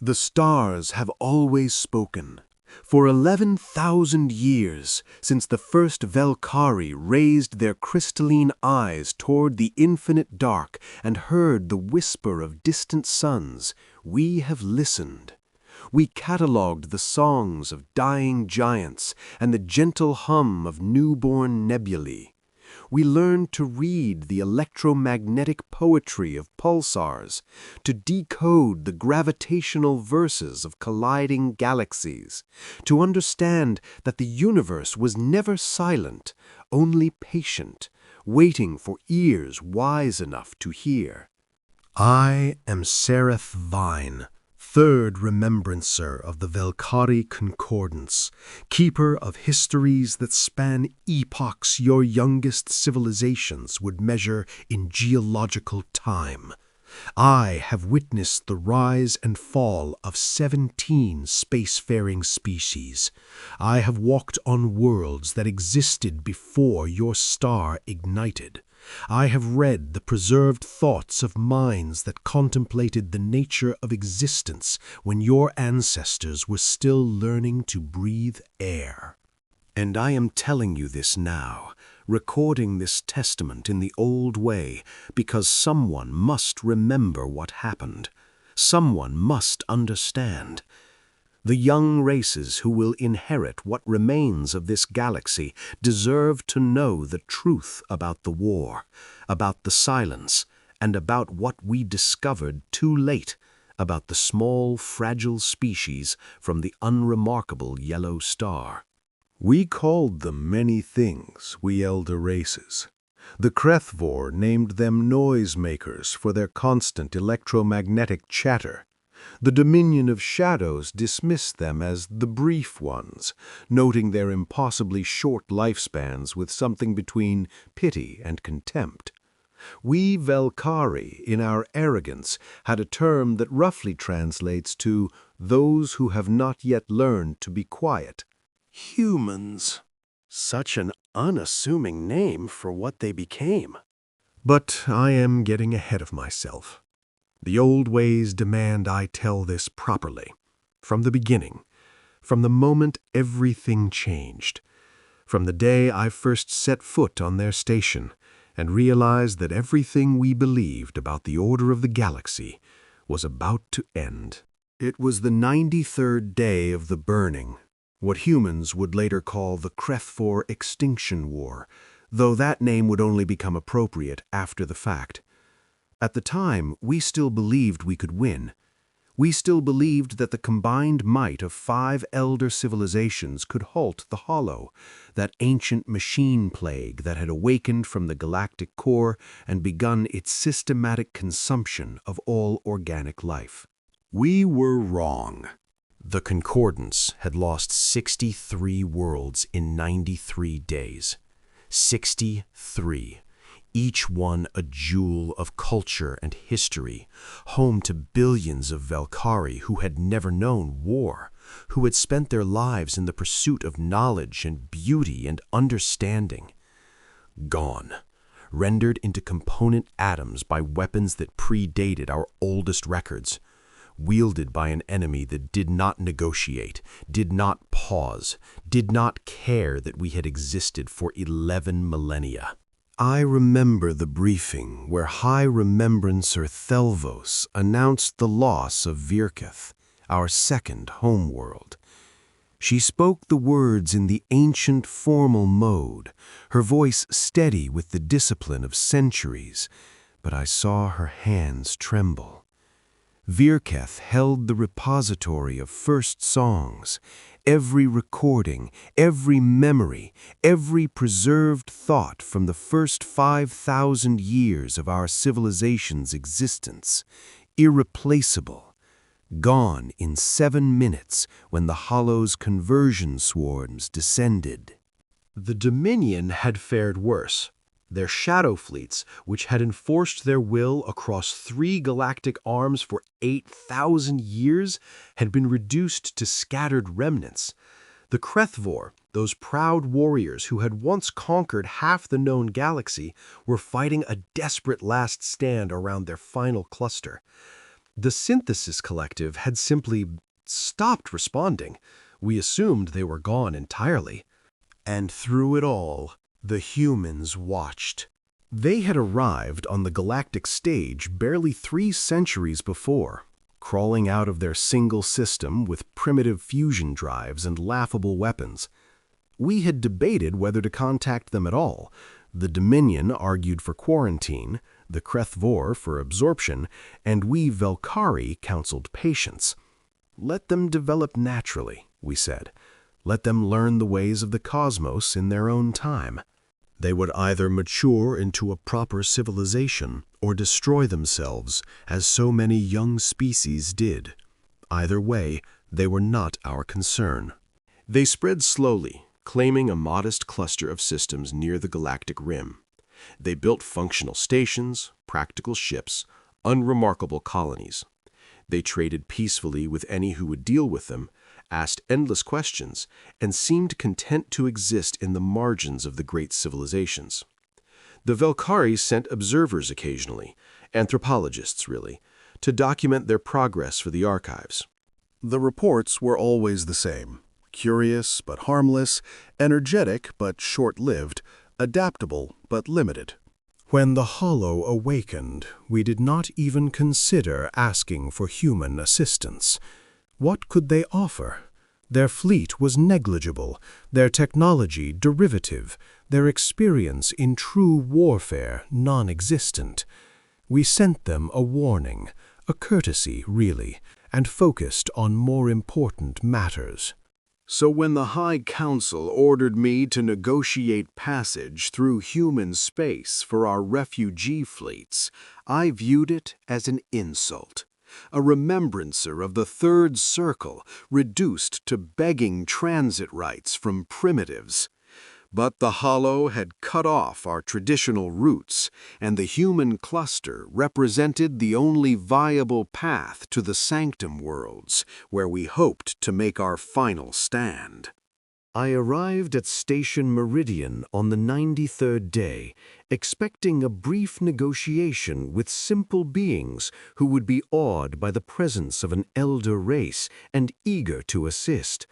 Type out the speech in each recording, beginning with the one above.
The stars have always spoken. For 11,000 years, since the first Valkyrie raised their crystalline eyes toward the infinite dark and heard the whisper of distant suns, we have listened. We catalogued the songs of dying giants and the gentle hum of newborn nebulae. We learned to read the electromagnetic poetry of pulsars, to decode the gravitational verses of colliding galaxies, to understand that the universe was never silent, only patient, waiting for ears wise enough to hear. I am Seraph Vine, third remembrancer of the Valkyrie Concordance, keeper of histories that span epochs your youngest civilizations would measure in geological time. I have witnessed the rise and fall of 17 spacefaring species. I have walked on worlds that existed before your star ignited. I have read the preserved thoughts of minds that contemplated the nature of existence when your ancestors were still learning to breathe air. And I am telling you this now, recording this testament in the old way, because someone must remember what happened. Someone must understand. The young races who will inherit what remains of this galaxy deserve to know the truth about the war, about the silence, and about what we discovered too late, about the small, fragile species from the unremarkable yellow star. We called them many things, we elder races. The Krethvor named them noisemakers for their constant electromagnetic chatter. The Dominion of Shadows dismissed them as the brief ones, noting their impossibly short lifespans with something between pity and contempt. We Valkyrie, in our arrogance, had a term that roughly translates to those who have not yet learned to be quiet. Humans. Such an unassuming name for what they became. But I am getting ahead of myself. The old ways demand I tell this properly, from the beginning, from the moment everything changed, from the day I first set foot on their station and realized that everything we believed about the order of the galaxy was about to end. It was the 93rd day of the burning, what humans would later call the Krethvor Extinction War, though that name would only become appropriate after the fact. At the time, we still believed we could win. We still believed that the combined might of 5 elder civilizations could halt the Hollow, that ancient machine plague that had awakened from the galactic core and begun its systematic consumption of all organic life. We were wrong. The Concordance had lost 63 worlds in 93 days. 63. Each one a jewel of culture and history, home to billions of Valkyrie who had never known war, who had spent their lives in the pursuit of knowledge and beauty and understanding. Gone, rendered into component atoms by weapons that predated our oldest records, wielded by an enemy that did not negotiate, did not pause, did not care that we had existed for 11 millennia. I remember the briefing where High Remembrancer Thelvos announced the loss of Virketh, our second homeworld. She spoke the words in the ancient formal mode, her voice steady with the discipline of centuries, but I saw her hands tremble. Virketh held the repository of first songs, every recording, every memory, every preserved thought from the first 5,000 years of our civilization's existence, irreplaceable, gone in 7 minutes when the Hollow's conversion swarms descended. The Dominion had fared worse. Their shadow fleets, which had enforced their will across 3 galactic arms for 8,000 years, had been reduced to scattered remnants. The Krethvor, those proud warriors who had once conquered half the known galaxy, were fighting a desperate last stand around their final cluster. The Synthesis Collective had simply stopped responding. We assumed they were gone entirely. And through it all, the humans watched. They had arrived on the galactic stage barely 3 centuries before, crawling out of their single system with primitive fusion drives and laughable weapons. We had debated whether to contact them at all. The Dominion argued for quarantine, the Krethvor for absorption, and we Velkari counseled patience. Let them develop naturally, we said. Let them learn the ways of the cosmos in their own time. They would either mature into a proper civilization or destroy themselves, as so many young species did. Either way, they were not our concern. They spread slowly, claiming a modest cluster of systems near the galactic rim. They built functional stations, practical ships, unremarkable colonies. They traded peacefully with any who would deal with them, asked endless questions, and seemed content to exist in the margins of the great civilizations. The Velkari sent observers occasionally, anthropologists really, to document their progress for the archives. The reports were always the same: curious but harmless, energetic but short-lived, adaptable but limited. When the Hollow awakened, we did not even consider asking for human assistance. What could they offer? Their fleet was negligible, their technology derivative, their experience in true warfare non-existent. We sent them a warning, a courtesy really, and focused on more important matters. So when the High Council ordered me to negotiate passage through human space for our refugee fleets, I viewed it as an insult. A remembrancer of the Third Circle reduced to begging transit rights from primitives. But the Hollow had cut off our traditional routes, and the human cluster represented the only viable path to the Sanctum worlds, where we hoped to make our final stand. I arrived at Station Meridian on the 93rd day, expecting a brief negotiation with simple beings who would be awed by the presence of an elder race and eager to assist.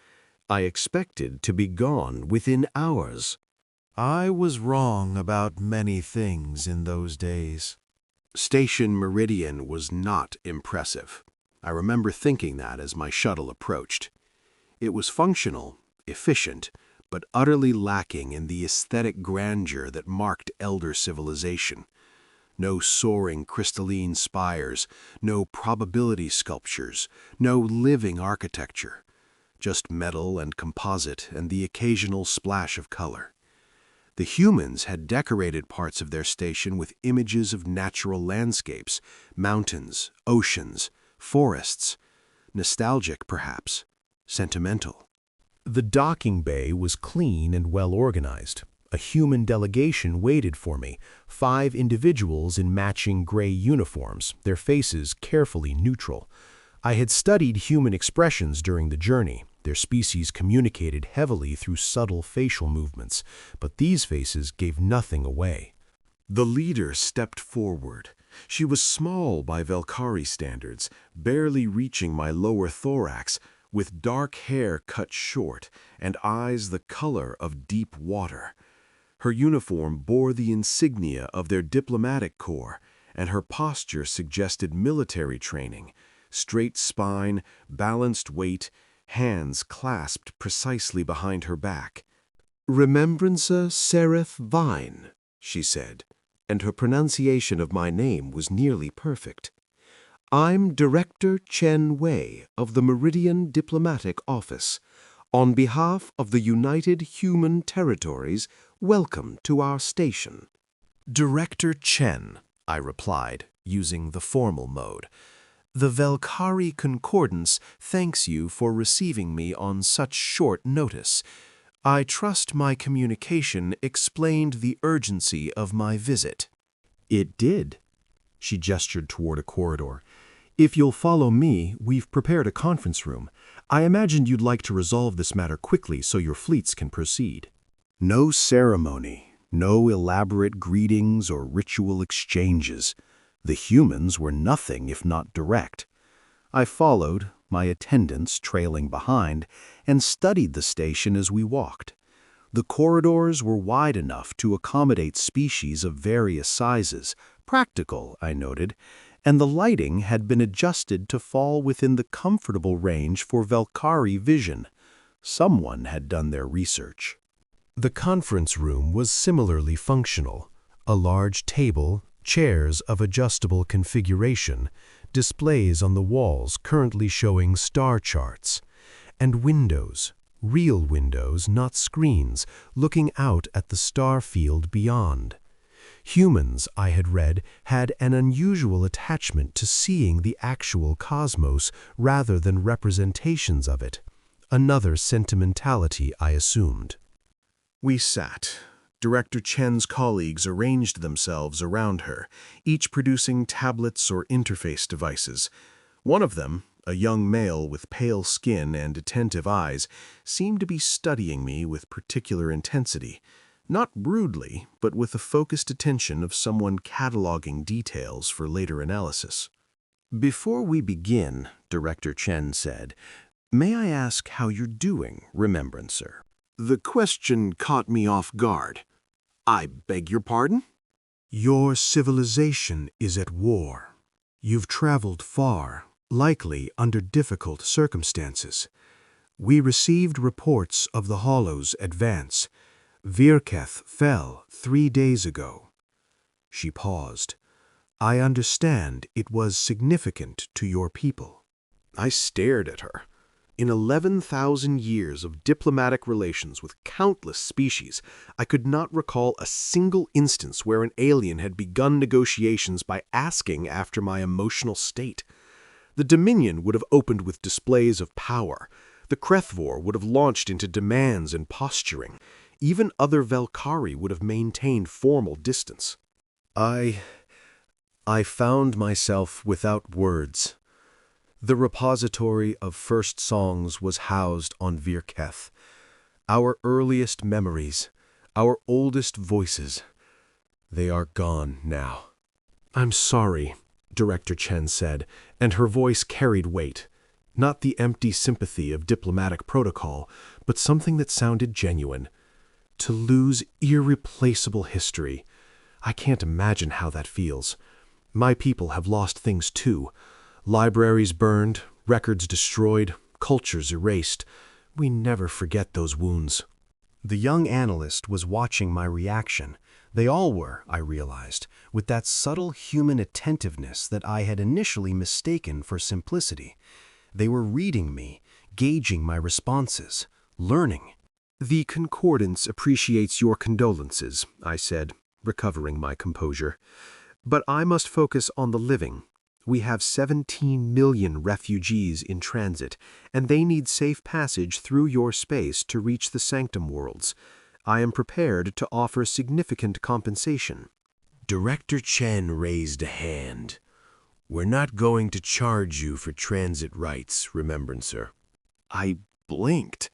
I expected to be gone within hours. I was wrong about many things in those days. Station Meridian was not impressive. I remember thinking that as my shuttle approached. It was functional, efficient, but utterly lacking in the aesthetic grandeur that marked elder civilization. No soaring crystalline spires, no probability sculptures, no living architecture. Just metal and composite and the occasional splash of color. The humans had decorated parts of their station with images of natural landscapes, mountains, oceans, forests. Nostalgic, perhaps. Sentimental. The docking bay was clean and well organized. A human delegation waited for me, 5 individuals in matching gray uniforms, their faces carefully neutral. I had studied human expressions during the journey. Their species communicated heavily through subtle facial movements, but these faces gave nothing away. The leader stepped forward. She was small by Velkari standards, barely reaching my lower thorax, with dark hair cut short and eyes the color of deep water. Her uniform bore the insignia of their diplomatic corps, and her posture suggested military training: straight spine, balanced weight, hands clasped precisely behind her back. "Remembrancer Sereth Vine," she said, and her pronunciation of my name was nearly perfect. "I'm Director Chen Wei of the Meridian Diplomatic Office. On behalf of the United Human Territories, welcome to our station." "Director Chen," I replied, using the formal mode. "The Velkari Concordance thanks you for receiving me on such short notice. I trust my communication explained the urgency of my visit." "It did." She gestured toward a corridor. "If you'll follow me, we've prepared a conference room. I imagined you'd like to resolve this matter quickly so your fleets can proceed." No ceremony, no elaborate greetings or ritual exchanges. The humans were nothing if not direct. I followed, my attendants trailing behind, and studied the station as we walked. The corridors were wide enough to accommodate species of various sizes, practical, I noted, and the lighting had been adjusted to fall within the comfortable range for Valkyrie vision. Someone had done their research. The conference room was similarly functional. A large table, chairs of adjustable configuration, displays on the walls currently showing star charts, and windows, real windows, not screens, looking out at the star field beyond. Humans, I had read, had an unusual attachment to seeing the actual cosmos rather than representations of it. Another sentimentality, I assumed. We sat. Director Chen's colleagues arranged themselves around her, each producing tablets or interface devices. One of them, a young male with pale skin and attentive eyes, seemed to be studying me with particular intensity. Not rudely, but with the focused attention of someone cataloging details for later analysis. "Before we begin," Director Chen said, "may I ask how you're doing, Remembrancer?" The question caught me off guard. I beg your pardon? Your civilization is at war. You've traveled far, likely under difficult circumstances. We received reports of the Hollow's advance. Virketh fell 3 days ago. She paused. I understand it was significant to your people. I stared at her. In 11,000 years of diplomatic relations with countless species, I could not recall a single instance where an alien had begun negotiations by asking after my emotional state. The Dominion would have opened with displays of power. The Krethvor would have launched into demands and posturing. Even other Valkyrie would have maintained formal distance. I found myself without words. The repository of first songs was housed on Virketh. Our earliest memories, our oldest voices, they are gone now. I'm sorry, Director Chen said, and her voice carried weight. Not the empty sympathy of diplomatic protocol, but something that sounded genuine. To lose irreplaceable history. I can't imagine how that feels. My people have lost things too. Libraries burned, records destroyed, cultures erased. We never forget those wounds. The young analyst was watching my reaction. They all were, I realized, with that subtle human attentiveness that I had initially mistaken for simplicity. They were reading me, gauging my responses, learning. The Concordance appreciates your condolences, I said, recovering my composure. But I must focus on the living. We have 17 million refugees in transit, and they need safe passage through your space to reach the Sanctum worlds. I am prepared to offer significant compensation. Director Chen raised a hand. We're not going to charge you for transit rights, Remembrancer. I blinked.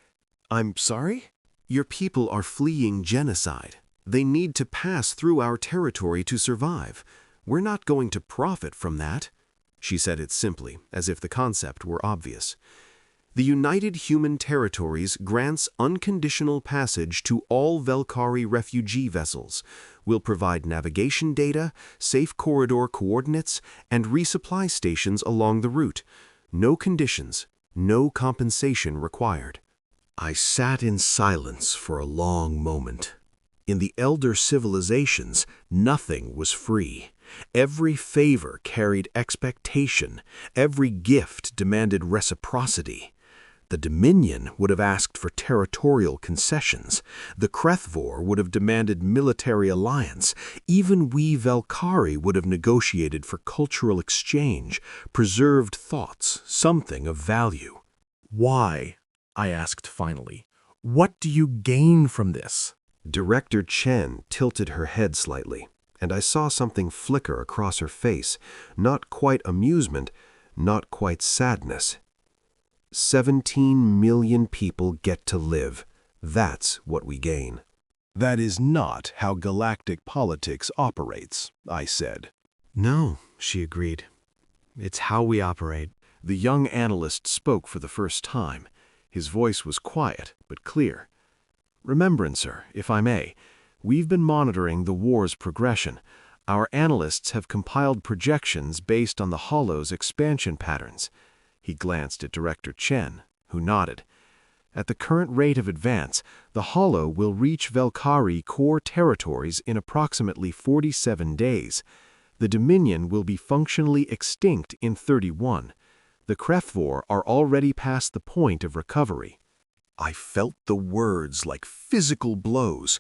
I'm sorry? Your people are fleeing genocide. They need to pass through our territory to survive. We're not going to profit from that. She said it simply, as if the concept were obvious. The United Human Territories grants unconditional passage to all Valkyrie refugee vessels, will provide navigation data, safe corridor coordinates, and resupply stations along the route. No conditions, no compensation required. I sat in silence for a long moment. In the elder civilizations, nothing was free. Every favor carried expectation. Every gift demanded reciprocity. The Dominion would have asked for territorial concessions. The Krethvor would have demanded military alliance. Even we Valkyrie would have negotiated for cultural exchange, preserved thoughts, something of value. Why? I asked finally. What do you gain from this? Director Chen tilted her head slightly, and I saw something flicker across her face, not quite amusement, not quite sadness. 17 million people get to live. That's what we gain. That is not how galactic politics operates, I said. No, she agreed. It's how we operate. The young analyst spoke for the first time. His voice was quiet but clear. "Remembrancer, if I may, we've been monitoring the war's progression. Our analysts have compiled projections based on the Hollow's expansion patterns." He glanced at Director Chen, who nodded. "At the current rate of advance, the Hollow will reach Velkari core territories in approximately 47 days. The Dominion will be functionally extinct in 31. The Kreftvor are already past the point of recovery." I felt the words like physical blows.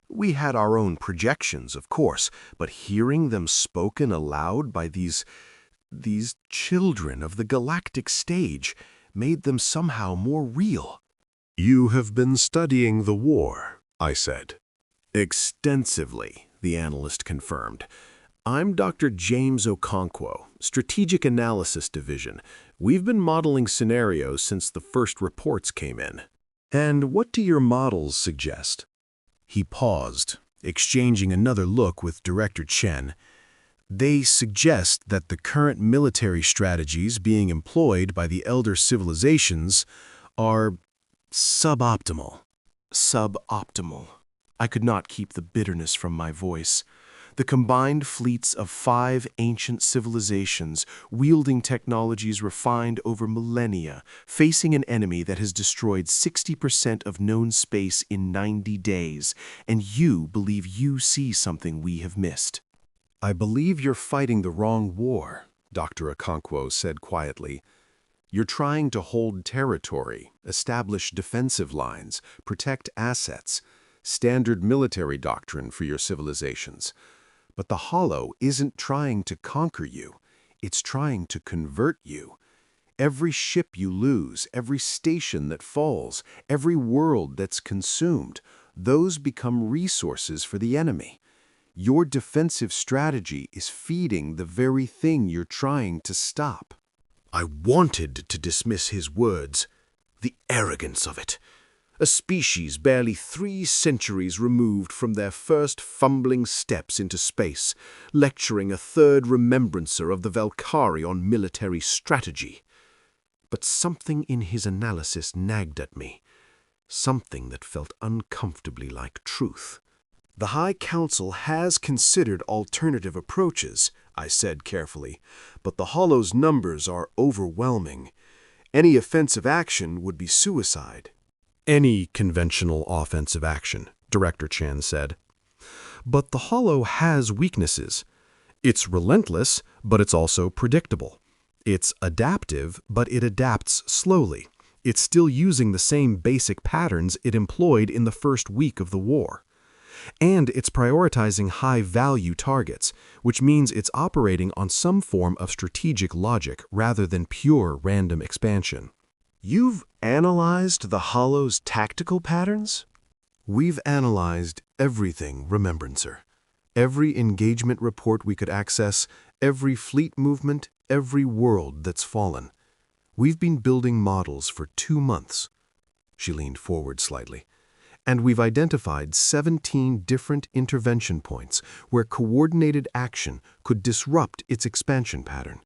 We had our own projections, of course, but hearing them spoken aloud by these children of the galactic stage made them somehow more real. "You have been studying the war," I said. "Extensively," the analyst confirmed. "I'm Dr. James Okonkwo, Strategic Analysis Division. We've been modeling scenarios since the first reports came in." "And what do your models suggest?" He paused, exchanging another look with Director Chen. "They suggest that the current military strategies being employed by the elder civilizations are suboptimal." Suboptimal. I could not keep the bitterness from my voice. The combined fleets of 5 ancient civilizations, wielding technologies refined over millennia, facing an enemy that has destroyed 60% of known space in 90 days, and you believe you see something we have missed. "I believe you're fighting the wrong war," Dr. Okonkwo said quietly. "You're trying to hold territory, establish defensive lines, protect assets, standard military doctrine for your civilizations. But the Hollow isn't trying to conquer you. It's trying to convert you. Every ship you lose, every station that falls, every world that's consumed, those become resources for the enemy. Your defensive strategy is feeding the very thing you're trying to stop." I wanted to dismiss his words. The arrogance of it. A species barely 3 centuries removed from their first fumbling steps into space, lecturing a third remembrancer of the Velkari on military strategy. But something in his analysis nagged at me, something that felt uncomfortably like truth. "The High Council has considered alternative approaches," I said carefully, "but the Hollow's numbers are overwhelming. Any offensive action would be suicide." "Any conventional offensive action," Director Chen said. "But the Hollow has weaknesses. It's relentless, but it's also predictable. It's adaptive, but it adapts slowly. It's still using the same basic patterns it employed in the first week of the war. And it's prioritizing high-value targets, which means it's operating on some form of strategic logic rather than pure random expansion." "You've analyzed the Hollow's tactical patterns?" "We've analyzed everything, Remembrancer. Every engagement report we could access, every fleet movement, every world that's fallen. We've been building models for 2 months." She leaned forward slightly. "And we've identified 17 different intervention points where coordinated action could disrupt its expansion pattern.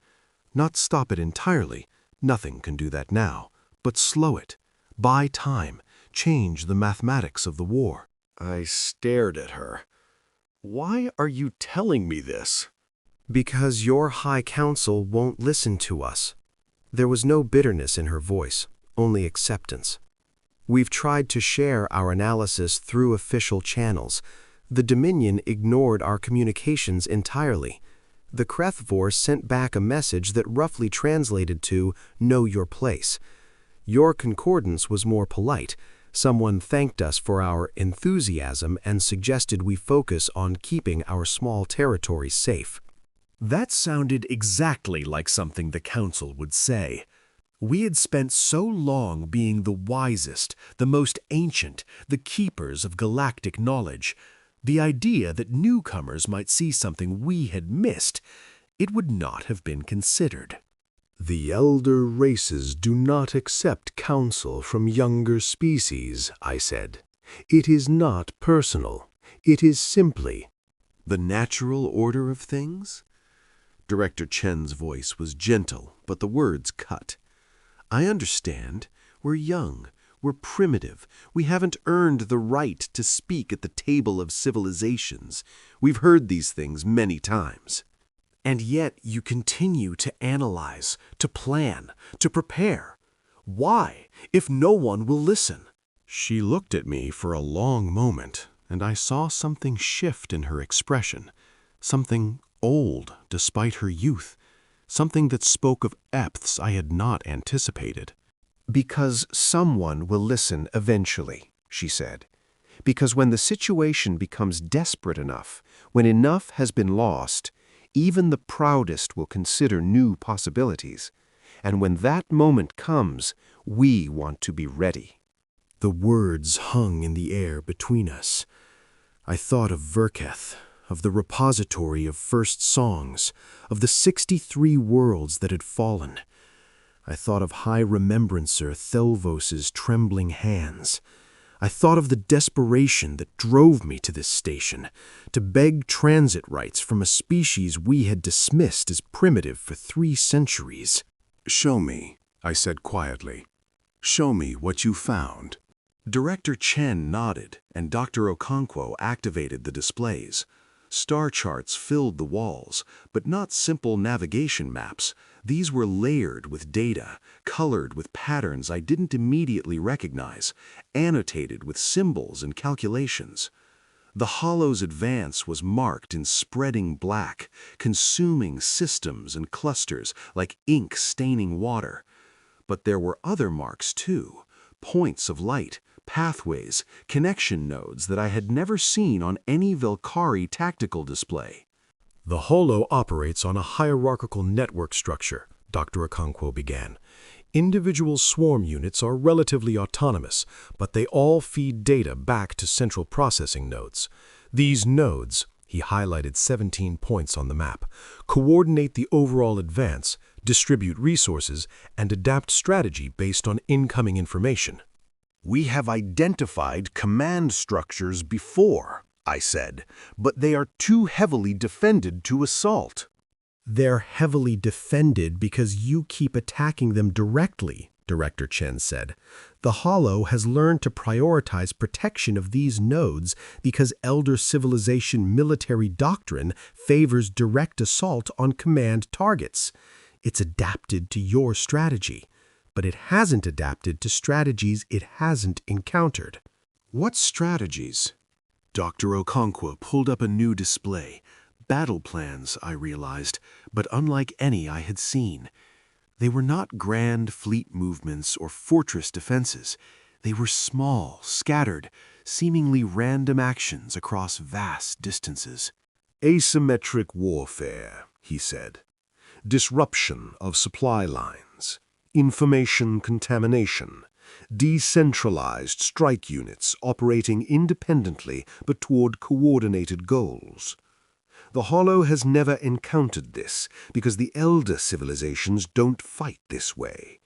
Not stop it entirely, nothing can do that now, but slow it, buy time, change the mathematics of the war." I stared at her. "Why are you telling me this?" "Because your High Council won't listen to us." There was no bitterness in her voice, only acceptance. "We've tried to share our analysis through official channels. The Dominion ignored our communications entirely. The Kreftvor sent back a message that roughly translated to, 'Know your place.' Your concordance was more polite. Someone thanked us for our enthusiasm and suggested we focus on keeping our small territory safe." That sounded exactly like something the Council would say. We had spent so long being the wisest, the most ancient, the keepers of galactic knowledge. The idea that newcomers might see something we had missed, it would not have been considered. "The elder races do not accept counsel from younger species," I said. "It is not personal. It is simply the natural order of things?" Director Chen's voice was gentle, but the words cut. I understand. We're young. We're primitive. We haven't earned the right to speak at the table of civilizations. We've heard these things many times. And yet you continue to analyze, to plan, to prepare. Why, if no one will listen? She looked at me for a long moment, and I saw something shift in her expression, something old despite her youth, something that spoke of depths I had not anticipated. Because someone will listen eventually, she said. Because when the situation becomes desperate enough, when enough has been lost, even the proudest will consider new possibilities. And when that moment comes, we want to be ready. The words hung in the air between us. I thought of Virketh, of the repository of first songs, of the 63 worlds that had fallen. I thought of High Remembrancer Thelvos's trembling hands. I thought of the desperation that drove me to this station, to beg transit rights from a species we had dismissed as primitive for 3 centuries. "Show me," I said quietly. "Show me what you found." Director Chen nodded, and Dr. Okonkwo activated the displays. Star charts filled the walls, but not simple navigation maps. These were layered with data, colored with patterns I didn't immediately recognize, annotated with symbols and calculations. The hollow's advance was marked in spreading black, consuming systems and clusters like ink staining water. But there were other marks too, points of light, pathways, connection nodes that I had never seen on any Velkari tactical display. The Holo operates on a hierarchical network structure, Dr. Okonkwo began. Individual swarm units are relatively autonomous, but they all feed data back to central processing nodes. These nodes, he highlighted 17 points on the map, coordinate the overall advance, distribute resources, and adapt strategy based on incoming information. "We have identified command structures before," I said, "but they are too heavily defended to assault." They're heavily defended because you keep attacking them directly, Director Chen said. The Holo has learned to prioritize protection of these nodes because Elder Civilization military doctrine favors direct assault on command targets. It's adapted to your strategy, but it hasn't adapted to strategies it hasn't encountered. "What strategies?" Dr. Okonkwo pulled up a new display. Battle plans, I realized, but unlike any I had seen. They were not grand fleet movements or fortress defenses. They were small, scattered, seemingly random actions across vast distances. "Asymmetric warfare," he said. "Disruption of supply lines. Information contamination. Decentralized strike units operating independently but toward coordinated goals. The Holo has never encountered this because the elder civilizations don't fight this way.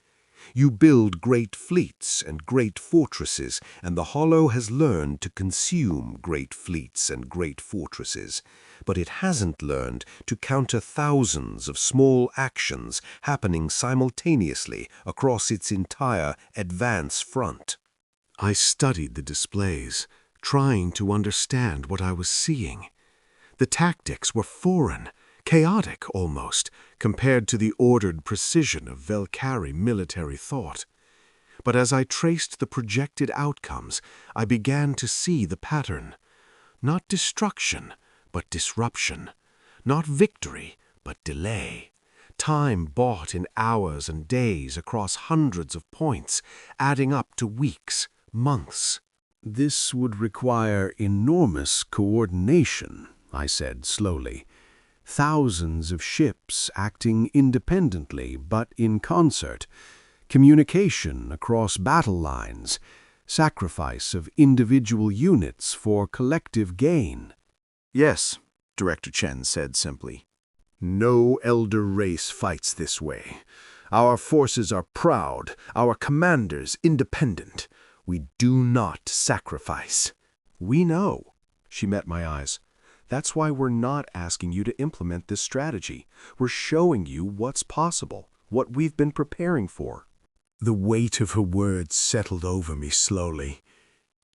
You build great fleets and great fortresses, and the Holo has learned to consume great fleets and great fortresses, but it hasn't learned to counter thousands of small actions happening simultaneously across its entire advance front." I studied the displays, trying to understand what I was seeing. The tactics were foreign, chaotic almost, compared to the ordered precision of Velkari military thought. But as I traced the projected outcomes, I began to see the pattern. Not destruction, but disruption. Not victory, but delay. Time bought in hours and days across hundreds of points, adding up to weeks, months. "This would require enormous coordination," I said slowly. "Thousands of ships acting independently but in concert, communication across battle lines, sacrifice of individual units for collective gain." "Yes," Director Chen said simply. "No elder race fights this way. Our forces are proud, our commanders independent. We do not sacrifice." "We know." She met my eyes. That's why we're not asking you to implement this strategy. We're showing you what's possible, what we've been preparing for. The weight of her words settled over me slowly.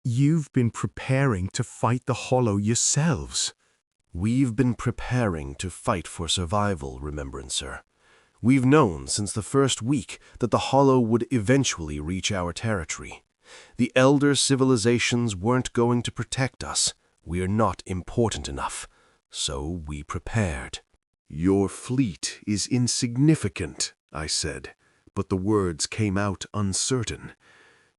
You've been preparing to fight the Hollow yourselves. We've been preparing to fight for survival, Remembrancer. We've known since the first week that the Hollow would eventually reach our territory. The elder civilizations weren't going to protect us. We're not important enough. So we prepared. Your fleet is insignificant, I said, but the words came out uncertain.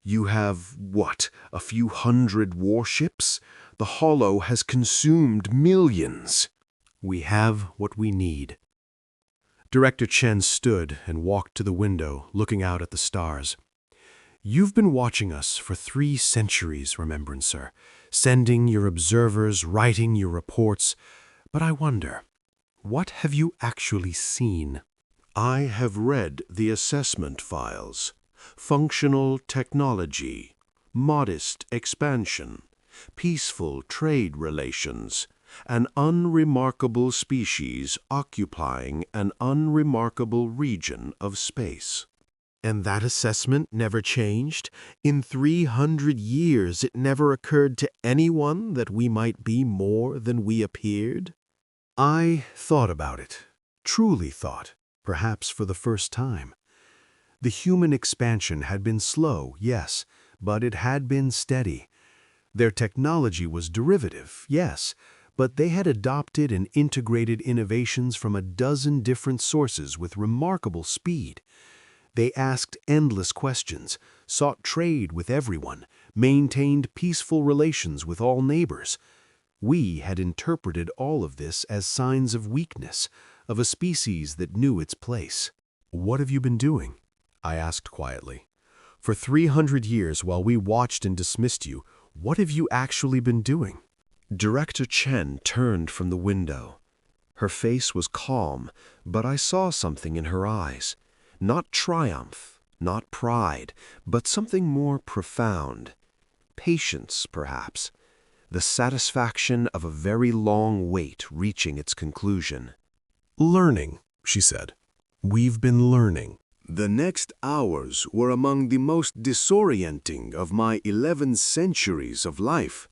You have, what, a few hundred warships? The Hollow has consumed millions. We have what we need. Director Chen stood and walked to the window, looking out at the stars. You've been watching us for 3 centuries, Remembrancer, sending your observers, writing your reports. But I wonder, what have you actually seen? I have read the assessment files. Functional technology, modest expansion, peaceful trade relations, an unremarkable species occupying an unremarkable region of space. And that assessment never changed? In 300 years, it never occurred to anyone that we might be more than we appeared? I thought about it, truly thought, perhaps for the first time. The human expansion had been slow, yes, but it had been steady. Their technology was derivative, yes, but they had adopted and integrated innovations from a dozen different sources with remarkable speed. They asked endless questions, sought trade with everyone, maintained peaceful relations with all neighbors. We had interpreted all of this as signs of weakness, of a species that knew its place. What have you been doing? I asked quietly. For 300 years, while we watched and dismissed you, what have you actually been doing? Director Chen turned from the window. Her face was calm, but I saw something in her eyes. Not triumph, not pride, but something more profound. Patience, perhaps. The satisfaction of a very long wait reaching its conclusion. Learning, she said. We've been learning. The next hours were among the most disorienting of my 11 centuries of life.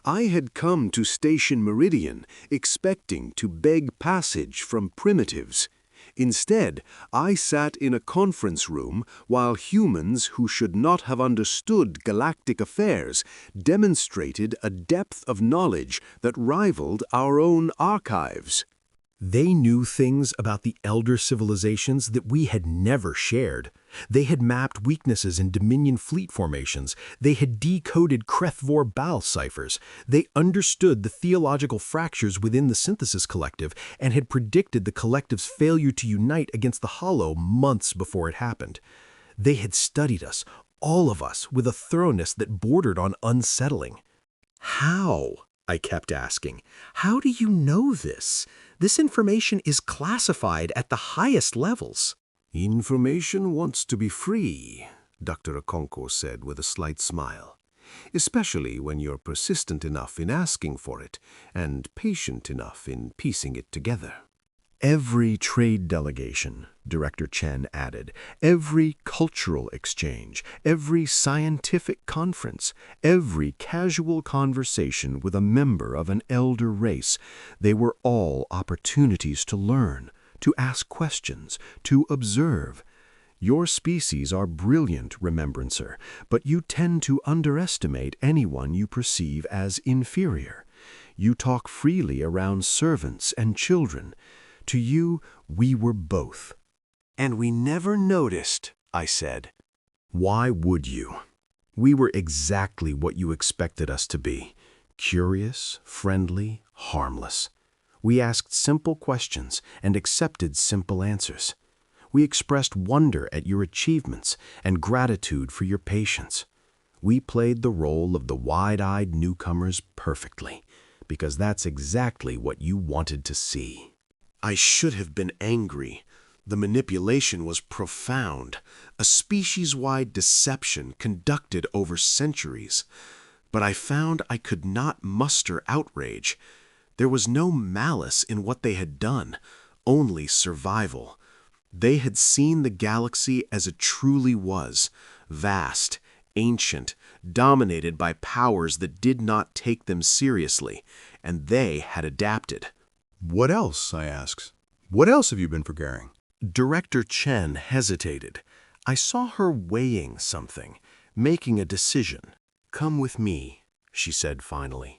I had come to Station Meridian expecting to beg passage from primitives. Instead, I sat in a conference room while humans who should not have understood galactic affairs demonstrated a depth of knowledge that rivaled our own archives. They knew things about the elder civilizations that we had never shared. They had mapped weaknesses in Dominion fleet formations. They had decoded Krethvor-Baal ciphers. They understood the theological fractures within the Synthesis Collective and had predicted the Collective's failure to unite against the Hollow months before it happened. They had studied us, all of us, with a thoroughness that bordered on unsettling. How? I kept asking. How do you know this? This information is classified at the highest levels. Information wants to be free, Dr. Okonkwo said with a slight smile, especially when you're persistent enough in asking for it and patient enough in piecing it together. Every trade delegation, Director Chen added, every cultural exchange, every scientific conference, every casual conversation with a member of an elder race, they were all opportunities to learn, to ask questions, to observe. Your species are brilliant, Remembrancer, but you tend to underestimate anyone you perceive as inferior. You talk freely around servants and children. To you, we were both. And we never noticed, I said. Why would you? We were exactly what you expected us to be. Curious, friendly, harmless. We asked simple questions and accepted simple answers. We expressed wonder at your achievements and gratitude for your patience. We played the role of the wide-eyed newcomers perfectly, because that's exactly what you wanted to see. I should have been angry. The manipulation was profound, a species-wide deception conducted over centuries. But I found I could not muster outrage. There was no malice in what they had done, only survival. They had seen the galaxy as it truly was, vast, ancient, dominated by powers that did not take them seriously, and they had adapted. "What else?" I asked. "What else have you been forgetting?" Director Chen hesitated. I saw her weighing something, making a decision. "Come with me," she said finally.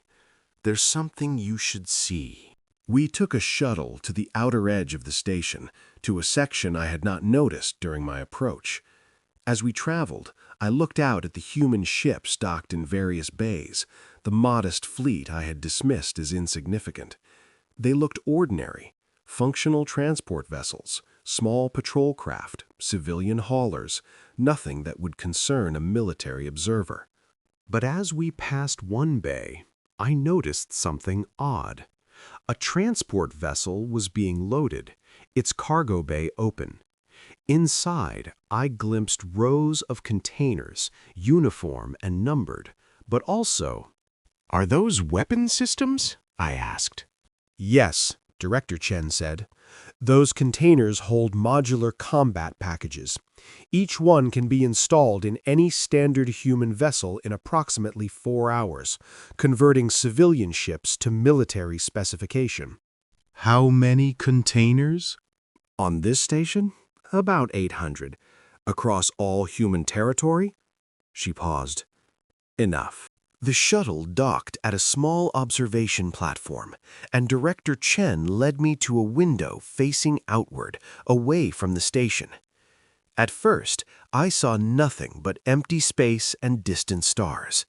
"There's something you should see." We took a shuttle to the outer edge of the station, to a section I had not noticed during my approach. As we traveled, I looked out at the human ships docked in various bays, the modest fleet I had dismissed as insignificant. They looked ordinary, functional transport vessels, small patrol craft, civilian haulers, nothing that would concern a military observer. But as we passed one bay, I noticed something odd. A transport vessel was being loaded, its cargo bay open. Inside, I glimpsed rows of containers, uniform and numbered, but also— "Are those weapon systems?" I asked. "Yes," Director Chen said. "Those containers hold modular combat packages. Each one can be installed in any standard human vessel in approximately 4 hours, converting civilian ships to military specification." "How many containers?" On this station? About 800. Across all human territory? She paused. Enough. The shuttle docked at a small observation platform, and Director Chen led me to a window facing outward, away from the station. At first, I saw nothing but empty space and distant stars.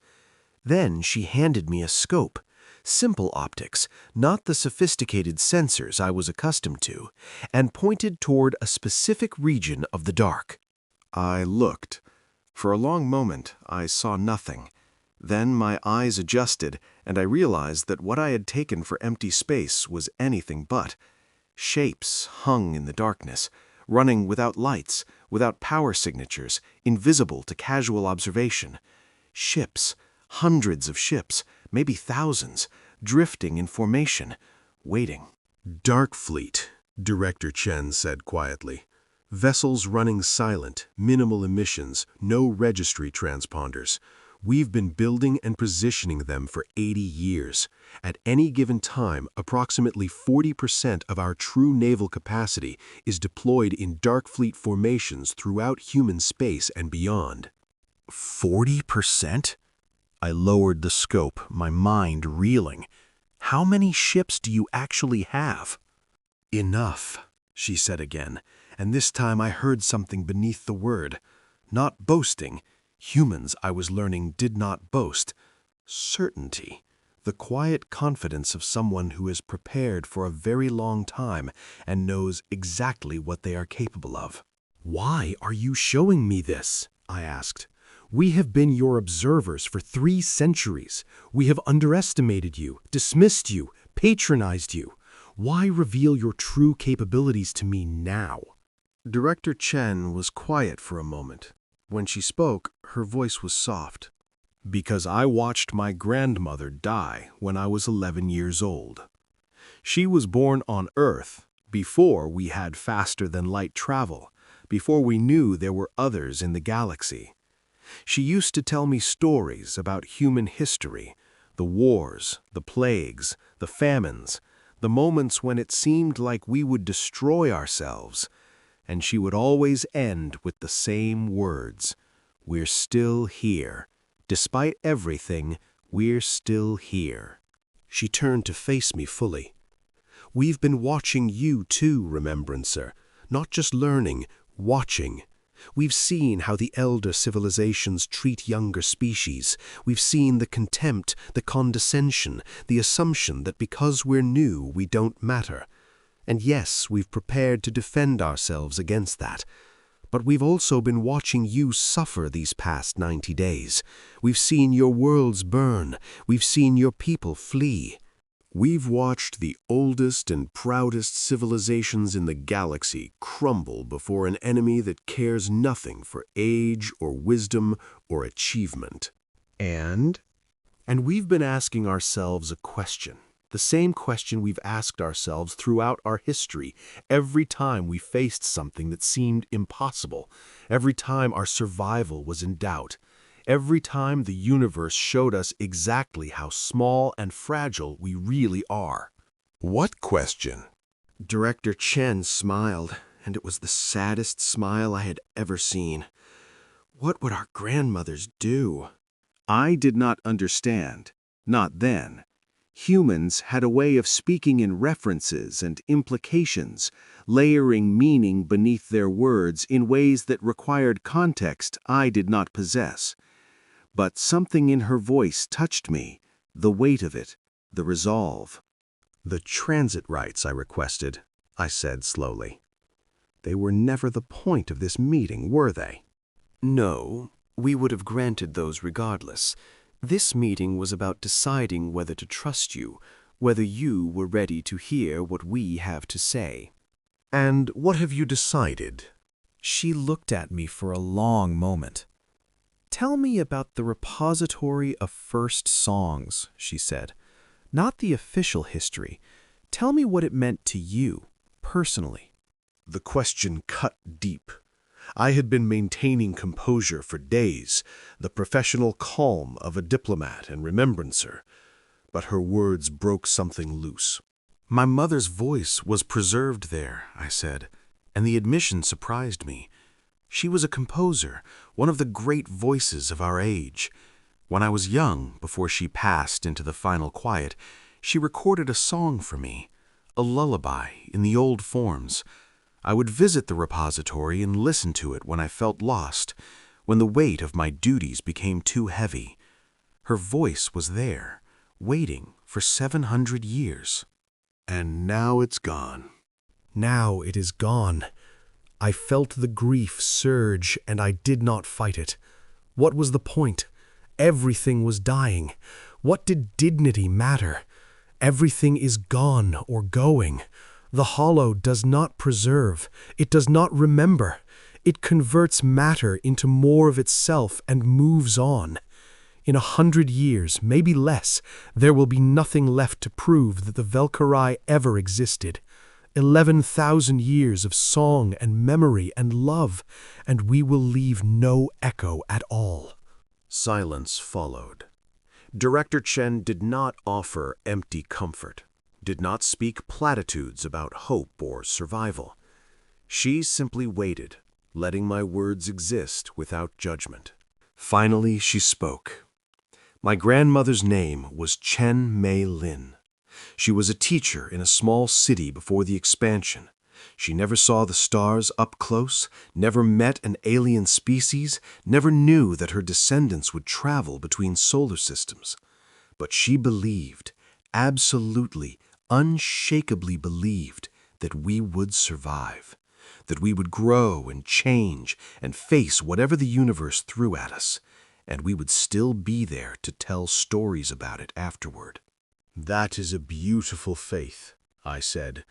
Then she handed me a scope, simple optics, not the sophisticated sensors I was accustomed to, and pointed toward a specific region of the dark. I looked. For a long moment, I saw nothing. Then my eyes adjusted, and I realized that what I had taken for empty space was anything but. Shapes hung in the darkness, running without lights, without power signatures, invisible to casual observation. Ships, hundreds of ships, maybe thousands, drifting in formation, waiting. "Dark Fleet," Director Chen said quietly. "Vessels running silent, minimal emissions, no registry transponders. We've been building and positioning them for 80 years. At any given time, approximately 40% of our true naval capacity is deployed in Dark Fleet formations throughout human space and beyond." 40%? I lowered the scope, my mind reeling. How many ships do you actually have? "Enough," she said again, and this time I heard something beneath the word. Not boasting. Humans, I was learning, did not boast. Certainty. The quiet confidence of someone who has prepared for a very long time and knows exactly what they are capable of. "Why are you showing me this?" I asked. "We have been your observers for 3 centuries. We have underestimated you, dismissed you, patronized you. Why reveal your true capabilities to me now?" Director Chen was quiet for a moment. When she spoke, her voice was soft. "Because I watched my grandmother die when I was 11 years old. She was born on Earth before we had faster-than-light travel, before we knew there were others in the galaxy. She used to tell me stories about human history, the wars, the plagues, the famines, the moments when it seemed like we would destroy ourselves. And she would always end with the same words: 'We're still here. Despite everything, we're still here.'" She turned to face me fully. "We've been watching you too, Remembrancer. Not just learning, watching. We've seen how the elder civilizations treat younger species. We've seen the contempt, the condescension, the assumption that because we're new, we don't matter. And yes, we've prepared to defend ourselves against that. But we've also been watching you suffer these past 90 days. We've seen your worlds burn. We've seen your people flee. We've watched the oldest and proudest civilizations in the galaxy crumble before an enemy that cares nothing for age or wisdom or achievement. And we've been asking ourselves a question. the same question we've asked ourselves throughout our history, every time we faced something that seemed impossible, every time our survival was in doubt, every time the universe showed us exactly how small and fragile we really are. What question? Director Chen smiled, and it was the saddest smile I had ever seen. What would our grandmothers do? I did not understand. Not then. Humans had a way of speaking in references and implications, layering meaning beneath their words in ways that required context I did not possess. But something in her voice touched me, the weight of it, the resolve. The transit rights I requested, I said slowly. They were never the point of this meeting, were they? No, we would have granted those regardless. This meeting was about deciding whether to trust you, whether you were ready to hear what we have to say. And what have you decided? She looked at me for a long moment. Tell me about the repository of first songs, she said. Not the official history. Tell me what it meant to you, personally. The question cut deep. I had been maintaining composure for days, the professional calm of a diplomat and remembrancer, but her words broke something loose. My mother's voice was preserved there, I said, and the admission surprised me. She was a composer, one of the great voices of our age. When I was young, before she passed into the final quiet, she recorded a song for me, a lullaby in the old forms. I would visit the repository and listen to it when I felt lost, when the weight of my duties became too heavy. Her voice was there, waiting for 700 years. And now it's gone. Now it is gone. I felt the grief surge, and I did not fight it. What was the point? Everything was dying. What did dignity matter? Everything is gone or going. The hollow does not preserve. It does not remember. It converts matter into more of itself and moves on. In 100 years, maybe less, there will be nothing left to prove that the Valkyrie ever existed. 11,000 years of song and memory and love, and we will leave no echo at all. Silence followed. Director Chen did not offer empty comfort, did not speak platitudes about hope or survival. She simply waited, letting my words exist without judgment. Finally, she spoke. My grandmother's name was Chen Mei Lin. She was a teacher in a small city before the expansion. She never saw the stars up close, never met an alien species, never knew that her descendants would travel between solar systems. But she believed, absolutely, unshakably believed, that we would survive, that we would grow and change and face whatever the universe threw at us, and we would still be there to tell stories about it afterward. That is a beautiful faith, I said,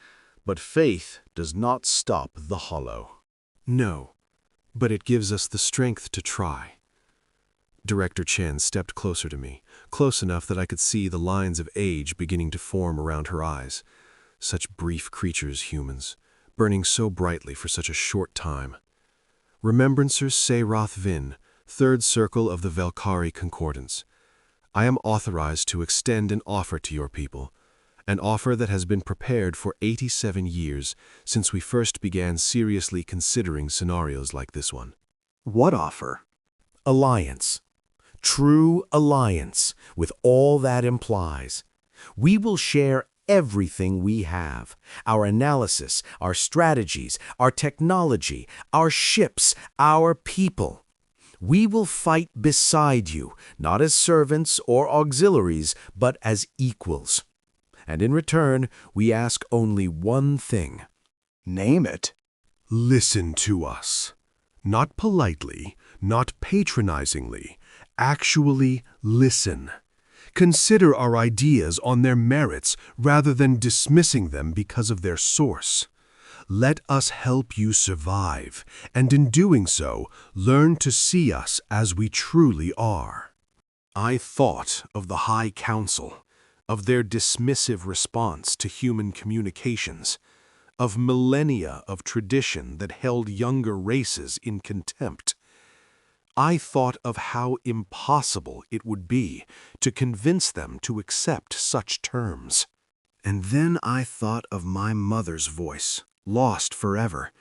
but faith does not stop the hollow. No, but it gives us the strength to try. Director Chen stepped closer to me, close enough that I could see the lines of age beginning to form around her eyes. Such brief creatures, humans, burning so brightly for such a short time. Remembrancer Seyroth Vin, third circle of the Valkyrie Concordance. I am authorized to extend an offer to your people, an offer that has been prepared for 87 years since we first began seriously considering scenarios like this one. What offer? Alliance. True alliance, with all that implies. We will share everything we have, our analysis, our strategies, our technology, our ships, our people. We will fight beside you, not as servants or auxiliaries, but as equals. And in return, we ask only one thing. Name it. Listen to us. Not politely, not patronizingly. Actually listen. Consider our ideas on their merits rather than dismissing them because of their source. Let us help you survive, and in doing so, learn to see us as we truly are. I thought of the High Council, of their dismissive response to human communications, of millennia of tradition that held younger races in contempt. I thought of how impossible it would be to convince them to accept such terms. And then I thought of my mother's voice, lost forever,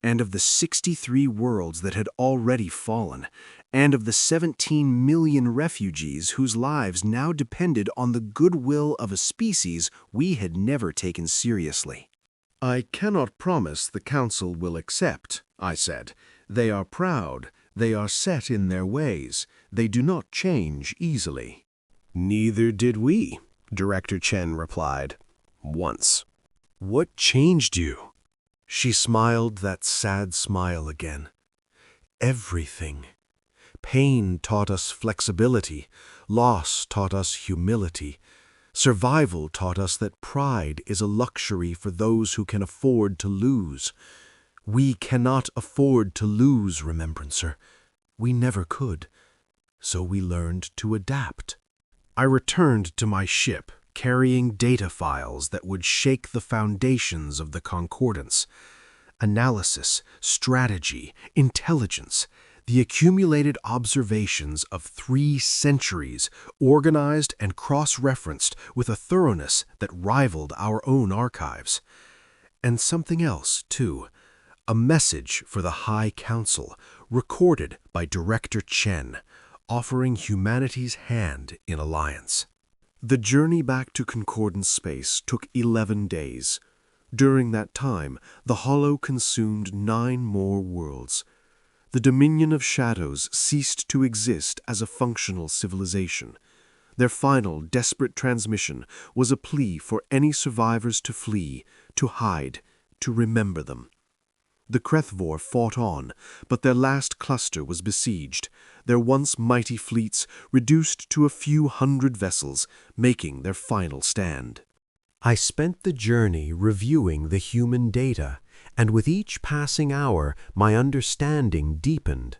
and of the 63 worlds that had already fallen, and of the 17 million refugees whose lives now depended on the goodwill of a species we had never taken seriously. I cannot promise the Council will accept, I said. They are proud, they are set in their ways, they do not change easily. Neither did we, Director Chen replied. Once. What changed you? She smiled that sad smile again. Everything. Pain taught us flexibility, loss taught us humility, survival taught us that pride is a luxury for those who can afford to lose. We cannot afford to lose, Remembrancer. We never could. So we learned to adapt. I returned to my ship, carrying data files that would shake the foundations of the Concordance. Analysis, strategy, intelligence, the accumulated observations of 3 centuries, organized and cross-referenced with a thoroughness that rivaled our own archives. And something else, too. A message for the High Council, recorded by Director Chen, offering humanity's hand in alliance. The journey back to Concordance space took 11 days. During that time, the Hollow consumed 9 more worlds. The Dominion of Shadows ceased to exist as a functional civilization. Their final, desperate transmission was a plea for any survivors to flee, to hide, to remember them. The Krethvor fought on, but their last cluster was besieged, their once mighty fleets reduced to a few hundred vessels, making their final stand. I spent the journey reviewing the human data, and with each passing hour my understanding deepened.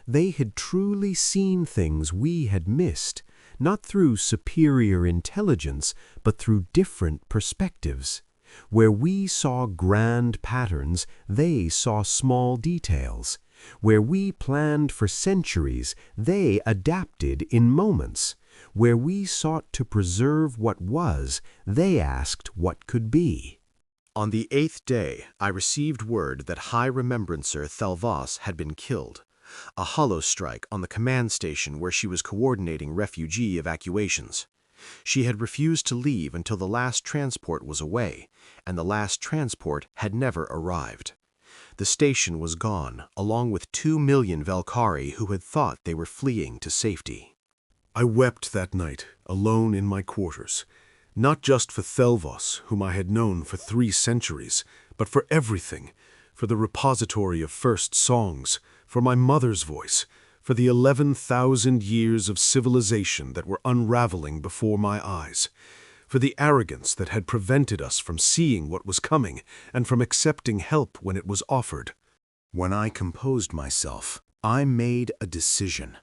They had truly seen things we had missed, not through superior intelligence, but through different perspectives. Where we saw grand patterns, they saw small details. Where we planned for centuries, they adapted in moments. Where we sought to preserve what was, they asked what could be. On the 8th day, I received word that High Remembrancer Thelvas had been killed. A hollow strike on the command station where she was coordinating refugee evacuations. She had refused to leave until the last transport was away, and the last transport had never arrived. The station was gone, along with 2 million Valkyrie who had thought they were fleeing to safety. I wept that night, alone in my quarters, not just for Thelvos, whom I had known for 3 centuries, but for everything, for the repository of first songs, for my mother's voice, for the 11,000 years of civilization that were unraveling before my eyes, for the arrogance that had prevented us from seeing what was coming and from accepting help when it was offered. When I composed myself, I made a decision.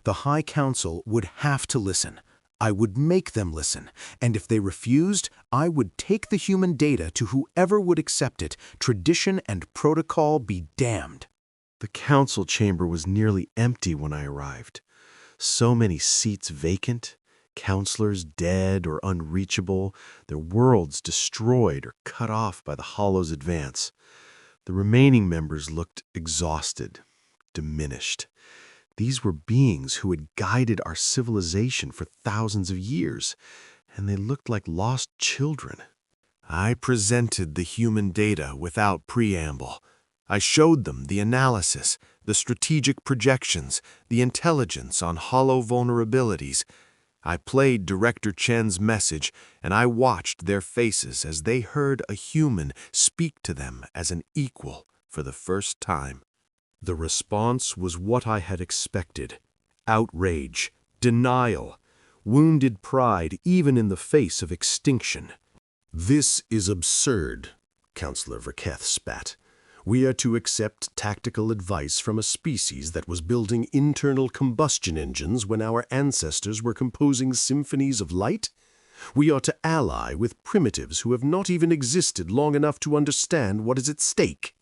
The High Council would have to listen. I would make them listen, and if they refused, I would take the human data to whoever would accept it. Tradition and protocol be damned. The council chamber was nearly empty when I arrived. So many seats vacant, counselors dead or unreachable, their worlds destroyed or cut off by the Hollow's advance. The remaining members looked exhausted, diminished. These were beings who had guided our civilization for thousands of years, and they looked like lost children. I presented the human data without preamble. I showed them the analysis, the strategic projections, the intelligence on hollow vulnerabilities. I played Director Chen's message, and I watched their faces as they heard a human speak to them as an equal for the first time. The response was what I had expected: outrage, denial, wounded pride even in the face of extinction. "This is absurd," Counselor Verketh spat. "We are to accept tactical advice from a species that was building internal combustion engines when our ancestors were composing symphonies of light? We are to ally with primitives who have not even existed long enough to understand what is at stake.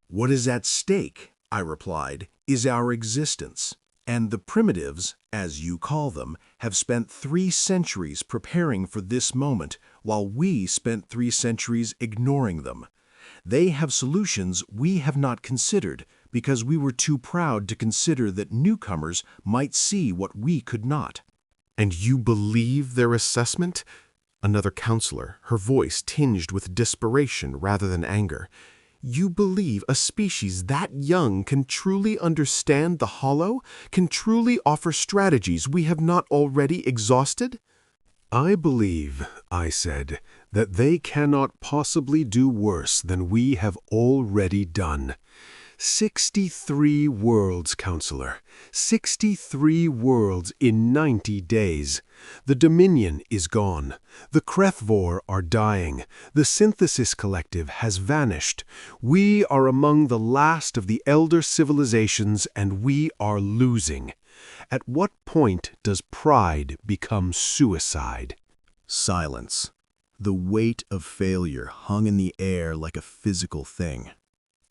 What is at stake, I replied, is our existence. And the primitives, as you call them, have spent 3 centuries preparing for this moment, while we spent 3 centuries ignoring them. They have solutions we have not considered, because we were too proud to consider that newcomers might see what we could not. And you believe their assessment? Another counselor, her voice tinged with desperation rather than anger. You believe a species that young can truly understand the hollow, can truly offer strategies we have not already exhausted? I believe, I said, that they cannot possibly do worse than we have already done. 63 worlds, Counselor. 63 worlds in 90 days. The Dominion is gone. The Krethvor are dying. The Synthesis Collective has vanished. We are among the last of the elder civilizations, and we are losing. At what point does pride become suicide? Silence. The weight of failure hung in the air like a physical thing.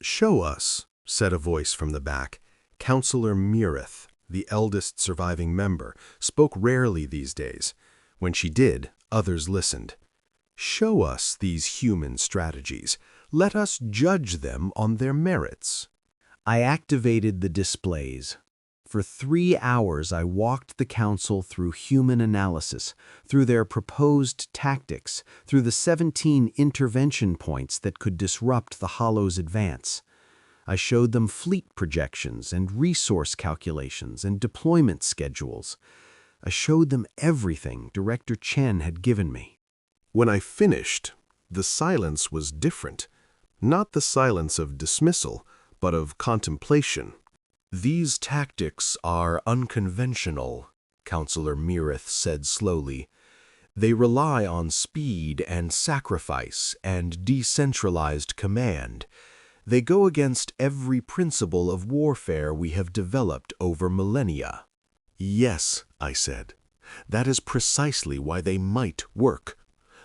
Show us, said a voice from the back. Counselor Mirith, the eldest surviving member, spoke rarely these days. When she did, others listened. Show us these human strategies. Let us judge them on their merits. I activated the displays. For 3 hours I walked the council through human analysis, through their proposed tactics, through the 17 intervention points that could disrupt the Hollow's advance. I showed them fleet projections and resource calculations and deployment schedules. I showed them everything Director Chen had given me. When I finished, the silence was different. Not the silence of dismissal, but of contemplation. These tactics are unconventional, Counselor Mirith said slowly. They rely on speed and sacrifice and decentralized command. They go against every principle of warfare we have developed over millennia. Yes, I said. That is precisely why they might work.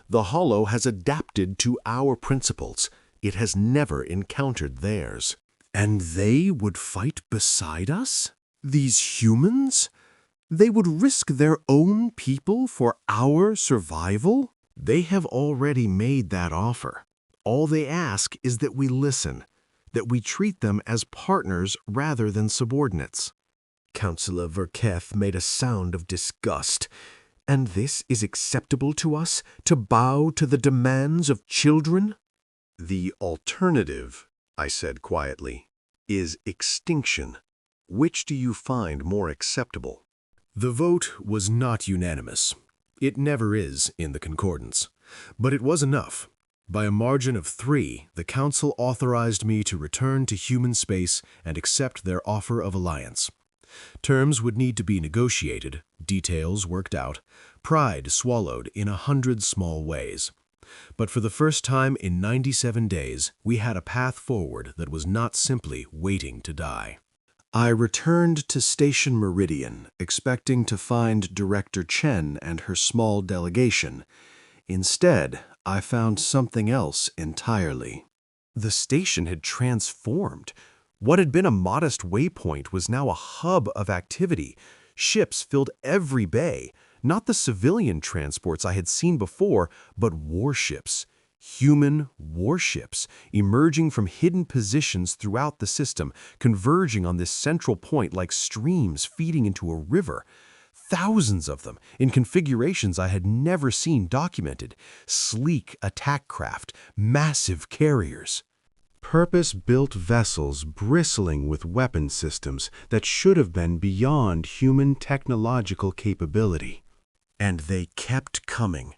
The Hollow has adapted to our principles. It has never encountered theirs. And they would fight beside us? These humans? They would risk their own people for our survival? They have already made that offer. All they ask is that we listen, that we treat them as partners rather than subordinates. Counselor Verketh made a sound of disgust. And this is acceptable to us, to bow to the demands of children? The alternative, I said quietly, is extinction. Which do you find more acceptable? The vote was not unanimous. It never is in the concordance. But it was enough. By a margin of 3, the Council authorized me to return to human space and accept their offer of alliance. Terms would need to be negotiated, details worked out, pride swallowed in 100 small ways. But for the first time in 97 days, we had a path forward that was not simply waiting to die. I returned to Station Meridian, expecting to find Director Chen and her small delegation. Instead, I found something else entirely. The station had transformed. What had been a modest waypoint was now a hub of activity. Ships filled every bay. Not the civilian transports I had seen before, but warships. Human warships, emerging from hidden positions throughout the system, converging on this central point like streams feeding into a river. Thousands of them, in configurations I had never seen documented. Sleek attack craft, massive carriers. Purpose-built vessels bristling with weapon systems that should have been beyond human technological capability. And they kept coming.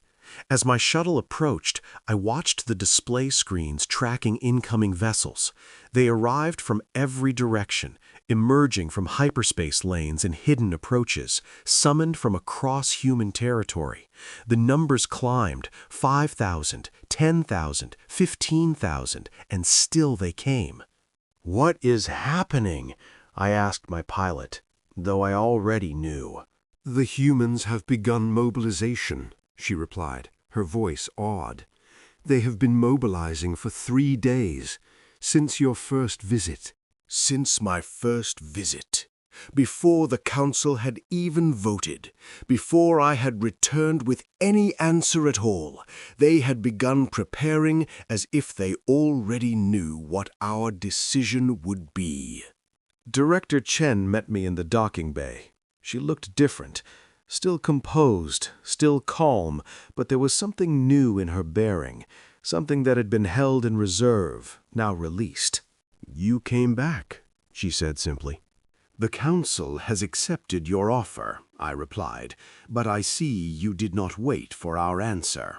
As my shuttle approached, I watched the display screens tracking incoming vessels. They arrived from every direction, emerging from hyperspace lanes and hidden approaches, summoned from across human territory. The numbers climbed, 5,000, 10,000, 15,000, and still they came. "What is happening?" I asked my pilot, though I already knew. "The humans have begun mobilization," she replied, her voice awed. "They have been mobilizing for 3 days, since your first visit." Since my first visit, before the council had even voted, before I had returned with any answer at all, they had begun preparing as if they already knew what our decision would be. Director Chen met me in the docking bay. She looked different, still composed, still calm, but there was something new in her bearing, something that had been held in reserve, now released. "You came back," she said simply. "The council has accepted your offer," I replied, "but I see you did not wait for our answer."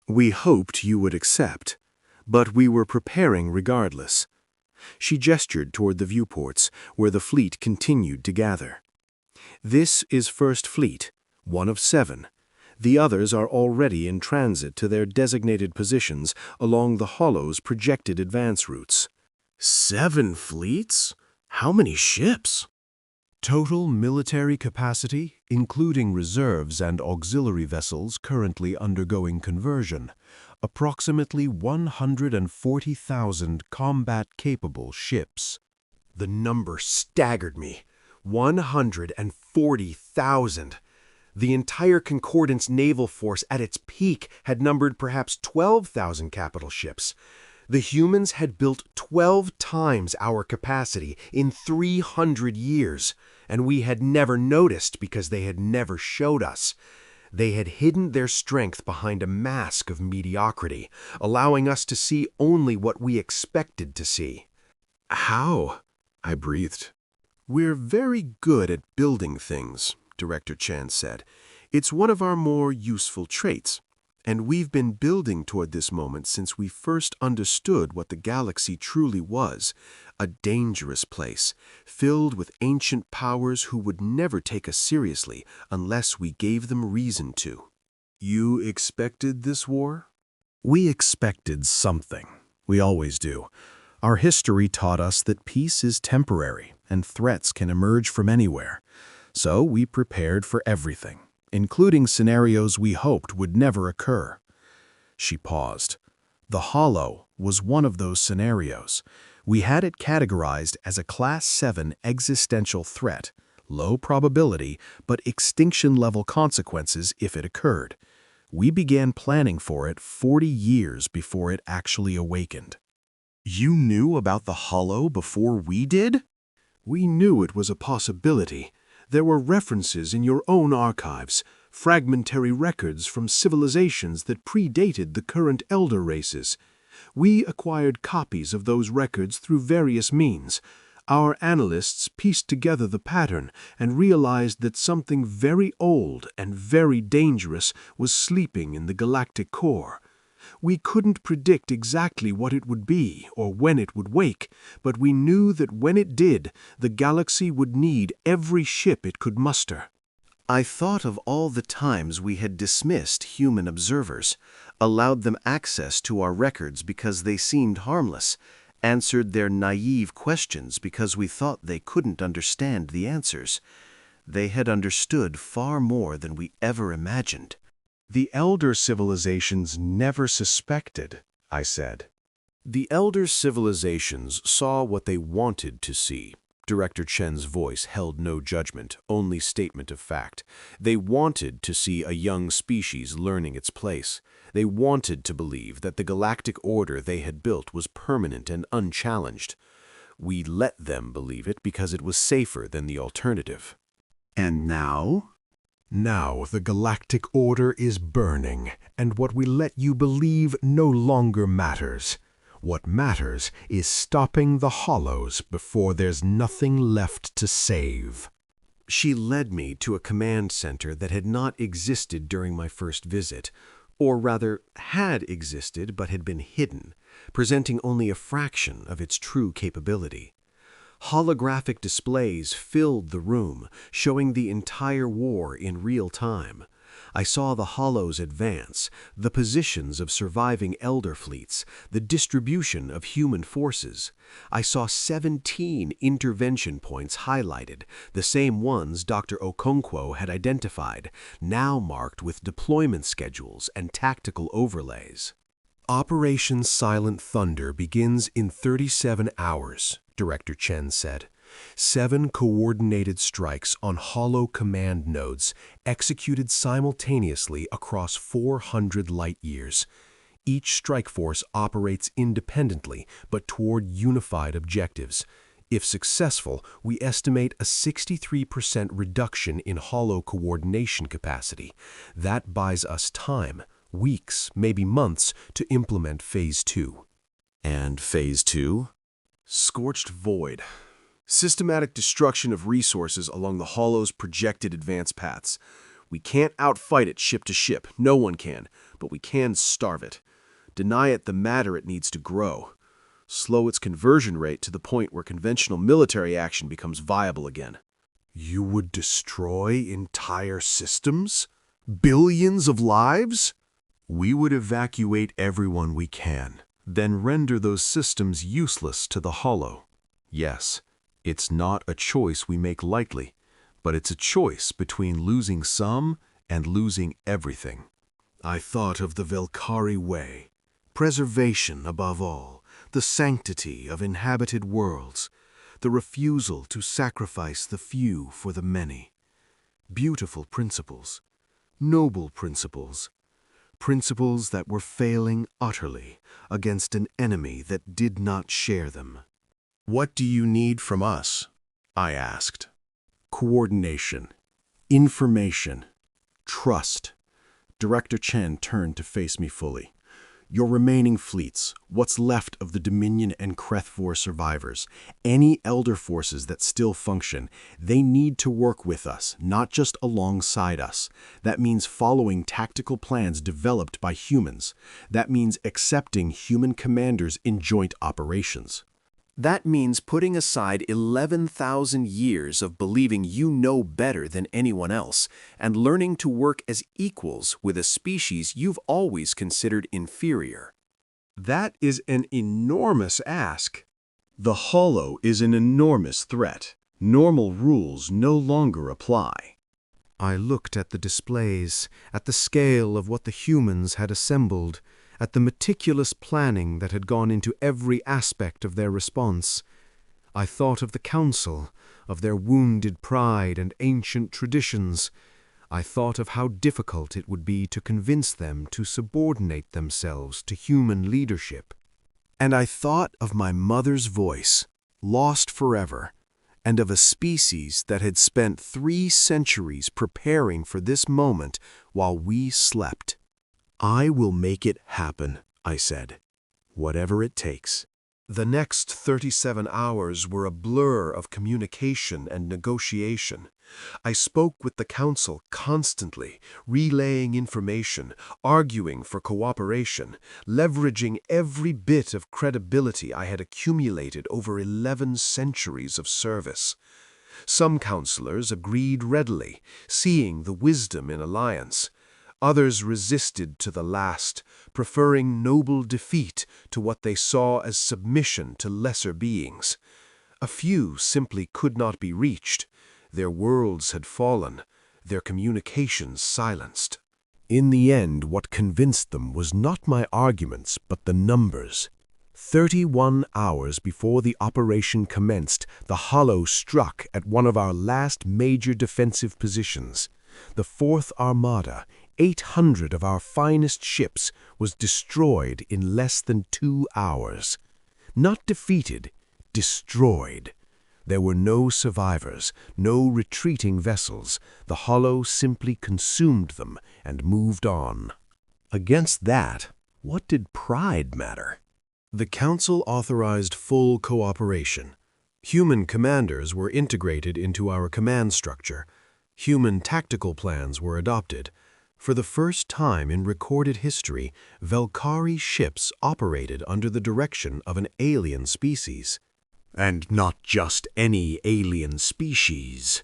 We hoped you would accept, but we were preparing regardless. She gestured toward the viewports, where the fleet continued to gather. This is First Fleet, one of 7. The others are already in transit to their designated positions along the Hollow's projected advance routes. 7 fleets? How many ships? Total military capacity, including reserves and auxiliary vessels currently undergoing conversion, approximately 140,000 combat-capable ships. The number staggered me. 140,000. The entire Concordance naval force at its peak had numbered perhaps 12,000 capital ships. The humans had built 12 times our capacity in 300 years, and we had never noticed because they had never showed us. They had hidden their strength behind a mask of mediocrity, allowing us to see only what we expected to see. How? I breathed. We're very good at building things, Director Chan said. It's one of our more useful traits. And we've been building toward this moment since we first understood what the galaxy truly was, a dangerous place, filled with ancient powers who would never take us seriously unless we gave them reason to. You expected this war? We expected something. We always do. Our history taught us that peace is temporary and threats can emerge from anywhere. So we prepared for everything, including scenarios we hoped would never occur. She paused. The Hollow was one of those scenarios. We had it categorized as a Class 7 existential threat, low probability, but extinction-level consequences if it occurred. We began planning for it 40 years before it actually awakened. You knew about the Hollow before we did? We knew it was a possibility. There were references in your own archives, fragmentary records from civilizations that predated the current elder races. We acquired copies of those records through various means. Our analysts pieced together the pattern and realized that something very old and very dangerous was sleeping in the galactic core. We couldn't predict exactly what it would be or when it would wake, but we knew that when it did, the galaxy would need every ship it could muster. I thought of all the times we had dismissed human observers, allowed them access to our records because they seemed harmless, answered their naive questions because we thought they couldn't understand the answers. They had understood far more than we ever imagined. The elder civilizations never suspected, I said. The elder civilizations saw what they wanted to see. Director Chen's voice held no judgment, only statement of fact. They wanted to see a young species learning its place. They wanted to believe that the galactic order they had built was permanent and unchallenged. We let them believe it because it was safer than the alternative. And now? Now the galactic order is burning, and what we let you believe no longer matters. What matters is stopping the Hollows before there's nothing left to save. She led me to a command center that had not existed during my first visit, or rather had existed but had been hidden, presenting only a fraction of its true capability. Holographic displays filled the room, showing the entire war in real time. I saw the hollows advance, the positions of surviving elder fleets, the distribution of human forces. I saw 17 intervention points highlighted, the same ones Dr. Okonkwo had identified, now marked with deployment schedules and tactical overlays. Operation Silent Thunder begins in 37 hours, Director Chen said. 7 coordinated strikes on hollow command nodes executed simultaneously across 400 light-years. Each strike force operates independently but toward unified objectives. If successful, we estimate a 63% reduction in hollow coordination capacity. That buys us time, weeks, maybe months, to implement Phase 2. And Phase 2? Scorched void. Systematic destruction of resources along the Hollow's projected advance paths. We can't outfight it ship to ship, no one can, but we can starve it. Deny it the matter it needs to grow. Slow its conversion rate to the point where conventional military action becomes viable again. You would destroy entire systems? Billions of lives? We would evacuate everyone we can, then render those systems useless to the Hollow. Yes, it's not a choice we make lightly, but it's a choice between losing some and losing everything. I thought of the Velkari way. Preservation above all, the sanctity of inhabited worlds, the refusal to sacrifice the few for the many. Beautiful principles, noble principles, principles that were failing utterly against an enemy that did not share them. What do you need from us? I asked. Coordination, information, trust. Director Chen turned to face me fully. Your remaining fleets, what's left of the Dominion and Krethvor survivors, any elder forces that still function, they need to work with us, not just alongside us. That means following tactical plans developed by humans. That means accepting human commanders in joint operations. That means putting aside 11,000 years of believing you know better than anyone else and learning to work as equals with a species you've always considered inferior. That is an enormous ask. The Hollow is an enormous threat. Normal rules no longer apply. I looked at the displays, at the scale of what the humans had assembled, at the meticulous planning that had gone into every aspect of their response. I thought of the Council, of their wounded pride and ancient traditions. I thought of how difficult it would be to convince them to subordinate themselves to human leadership. And I thought of my mother's voice, lost forever, and of a species that had spent 3 centuries preparing for this moment while we slept. I will make it happen, I said. Whatever it takes. The next 37 hours were a blur of communication and negotiation. I spoke with the Council constantly, relaying information, arguing for cooperation, leveraging every bit of credibility I had accumulated over 11 centuries of service. Some counselors agreed readily, seeing the wisdom in alliance. Others resisted to the last, preferring noble defeat to what they saw as submission to lesser beings. A few simply could not be reached. Their worlds had fallen, their communications silenced. In the end, what convinced them was not my arguments, but the numbers. 31 hours before the operation commenced, the Hollow struck at one of our last major defensive positions. The 4th Armada, 800 of our finest ships, was destroyed in less than 2 hours. Not defeated, destroyed. There were no survivors, no retreating vessels. The Hollow simply consumed them and moved on. Against that, what did pride matter? The Council authorized full cooperation. Human commanders were integrated into our command structure. Human tactical plans were adopted. For the first time in recorded history, Velkari ships operated under the direction of an alien species. And not just any alien species.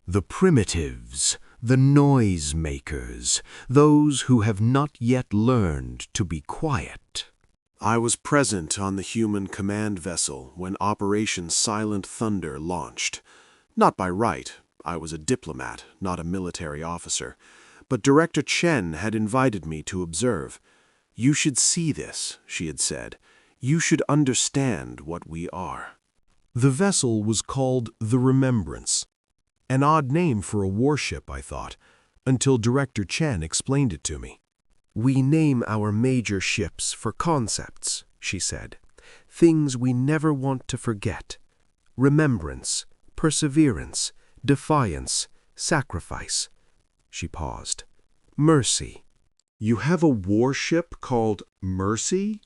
The primitives, the noise makers, those who have not yet learned to be quiet. I was present on the human command vessel when Operation Silent Thunder launched. Not by right, I was a diplomat, not a military officer, but Director Chen had invited me to observe. "You should see this," she had said. "You should understand what we are." The vessel was called the Remembrance. An odd name for a warship, I thought, until Director Chen explained it to me. "We name our major ships for concepts," she said. "Things we never want to forget. Remembrance, perseverance, defiance, sacrifice." She paused. "Mercy." "You have a warship called Mercy?"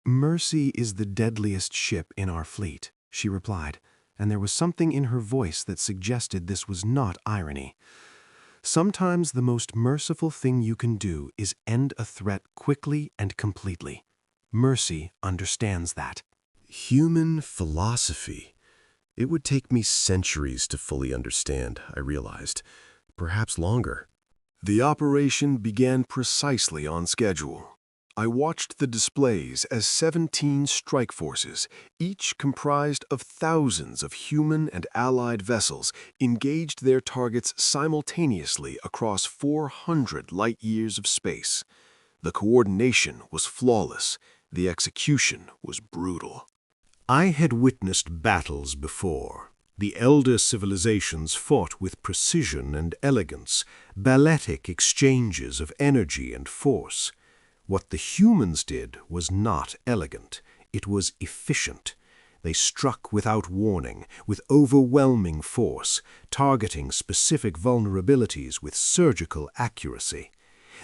"Mercy is the deadliest ship in our fleet," she replied, and there was something in her voice that suggested this was not irony. "Sometimes the most merciful thing you can do is end a threat quickly and completely. Mercy understands that." Human philosophy. It would take me centuries to fully understand, I realized. Perhaps longer. The operation began precisely on schedule. I watched the displays as 17 strike forces, each comprised of thousands of human and allied vessels, engaged their targets simultaneously across 400 light-years of space. The coordination was flawless. The execution was brutal. I had witnessed battles before. The elder civilizations fought with precision and elegance, balletic exchanges of energy and force. What the humans did was not elegant. It was efficient. They struck without warning, with overwhelming force, targeting specific vulnerabilities with surgical accuracy.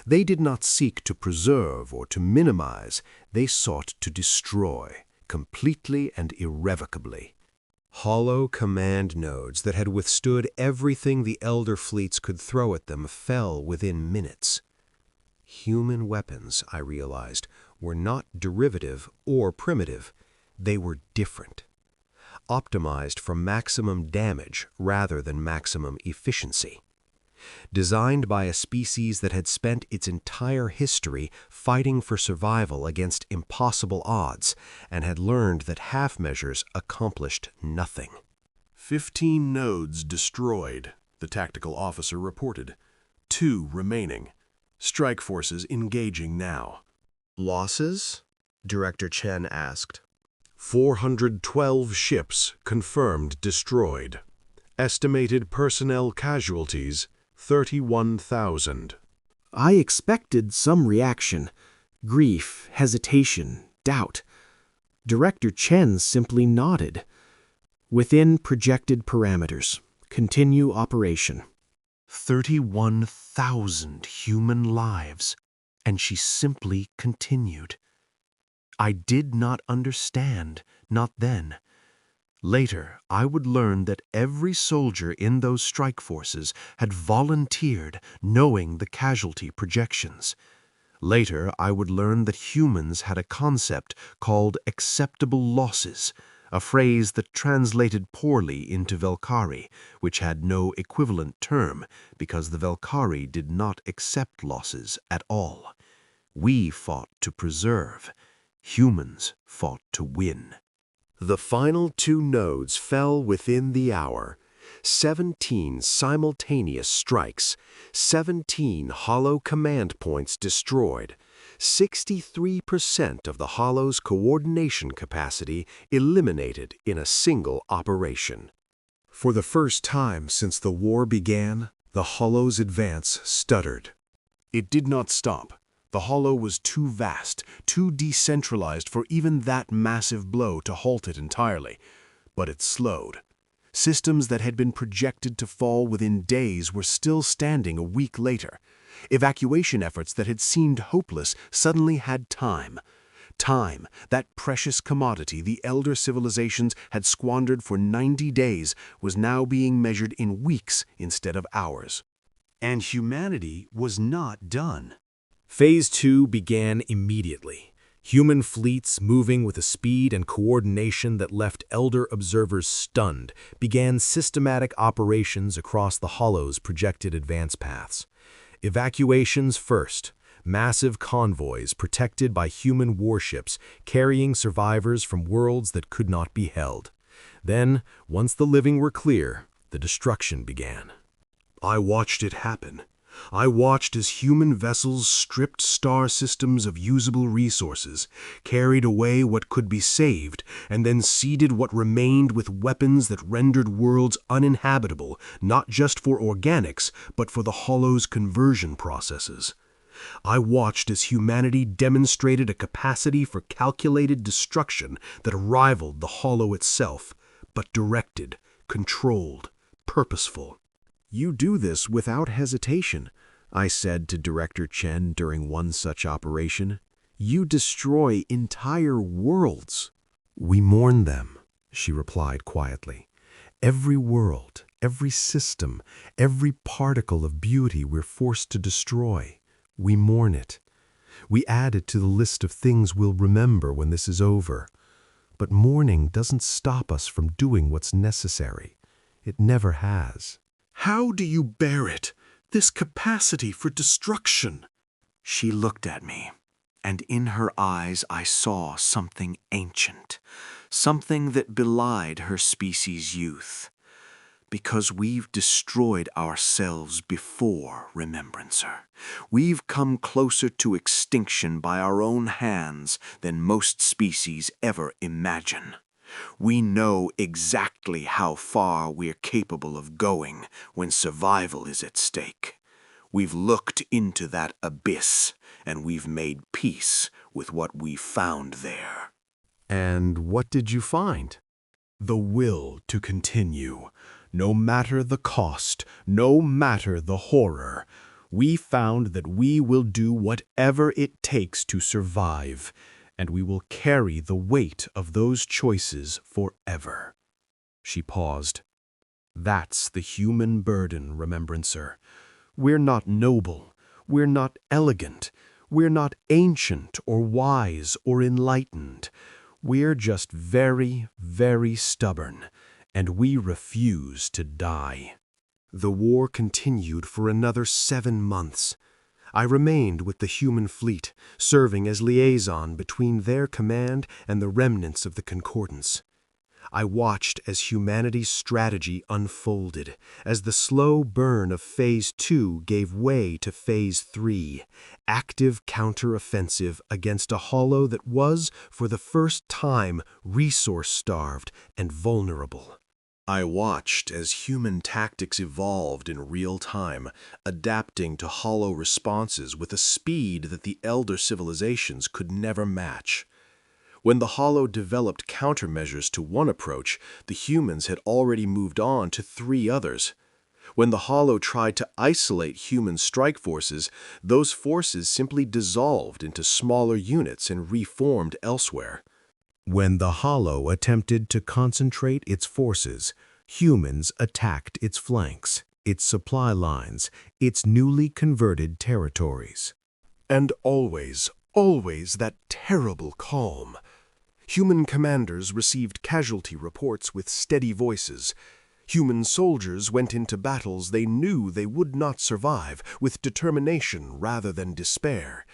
They did not seek to preserve or to minimize. They sought to destroy, completely and irrevocably. Hollow command nodes that had withstood everything the elder fleets could throw at them fell within minutes. Human weapons, I realized, were not derivative or primitive. They were different. Optimized for maximum damage rather than maximum efficiency. Designed by a species that had spent its entire history fighting for survival against impossible odds and had learned that half measures accomplished nothing. 15 nodes destroyed, the tactical officer reported. 2 remaining. Strike forces engaging now. "Losses?" Director Chen asked. 412 ships confirmed destroyed. Estimated personnel casualties, 31,000. I expected some reaction. Grief, hesitation, doubt. Director Chen simply nodded. "Within projected parameters. Continue operation." 31,000 human lives, and she simply continued. I did not understand, not then. Later, I would learn that every soldier in those strike forces had volunteered, knowing the casualty projections. Later, I would learn that humans had a concept called acceptable losses, a phrase that translated poorly into Velkari, which had no equivalent term because the Velkari did not accept losses at all. We fought to preserve. Humans fought to win. The final 2 nodes fell within the hour. 17 simultaneous strikes, 17 hollow command points destroyed, 63% of the Hollow's coordination capacity eliminated in a single operation. For the first time since the war began, the Hollow's advance stuttered. It did not stop. The Hollow was too vast, too decentralized for even that massive blow to halt it entirely. But it slowed. Systems that had been projected to fall within days were still standing a week later. Evacuation efforts that had seemed hopeless suddenly had time. Time, that precious commodity the elder civilizations had squandered for 90 days, was now being measured in weeks instead of hours. And humanity was not done. Phase 2 began immediately. Human fleets, moving with a speed and coordination that left elder observers stunned, began systematic operations across the Hollow's projected advance paths. Evacuations first, massive convoys protected by human warships carrying survivors from worlds that could not be held. Then, once the living were clear, the destruction began. I watched it happen. I watched as human vessels stripped star systems of usable resources, carried away what could be saved, and then seeded what remained with weapons that rendered worlds uninhabitable, not just for organics, but for the Hollow's conversion processes. I watched as humanity demonstrated a capacity for calculated destruction that rivaled the Hollow itself, but directed, controlled, purposeful. You do this without hesitation, I said to Director Chen during one such operation. You destroy entire worlds. We mourn them, she replied quietly. Every world, every system, every particle of beauty we're forced to destroy. We mourn it. We add it to the list of things we'll remember when this is over. But mourning doesn't stop us from doing what's necessary. It never has. How do you bear it, this capacity for destruction? She looked at me, and in her eyes I saw something ancient, something that belied her species' youth. Because we've destroyed ourselves before, Remembrancer. We've come closer to extinction by our own hands than most species ever imagine. We know exactly how far we're capable of going when survival is at stake. We've looked into that abyss, and we've made peace with what we found there. And what did you find? The will to continue. No matter the cost, no matter the horror, we found that we will do whatever it takes to survive, and we will carry the weight of those choices forever. She paused. That's the human burden, Remembrancer. We're not noble, we're not elegant, we're not ancient or wise or enlightened. We're just very, very stubborn, and we refuse to die. The war continued for another 7 months. I remained with the human fleet, serving as liaison between their command and the remnants of the Concordance. I watched as humanity's strategy unfolded, as the slow burn of Phase 2 gave way to Phase 3, active counter-offensive against a Hollow that was, for the first time, resource-starved and vulnerable. I watched as human tactics evolved in real time, adapting to Hollow responses with a speed that the elder civilizations could never match. When the Hollow developed countermeasures to one approach, the humans had already moved on to 3 others. When the Hollow tried to isolate human strike forces, those forces simply dissolved into smaller units and reformed elsewhere. When the Hollow attempted to concentrate its forces, humans attacked its flanks, its supply lines, its newly converted territories. And always that terrible calm. Human commanders received casualty reports with steady voices. Human soldiers went into battles they knew they would not survive, with determination rather than despair.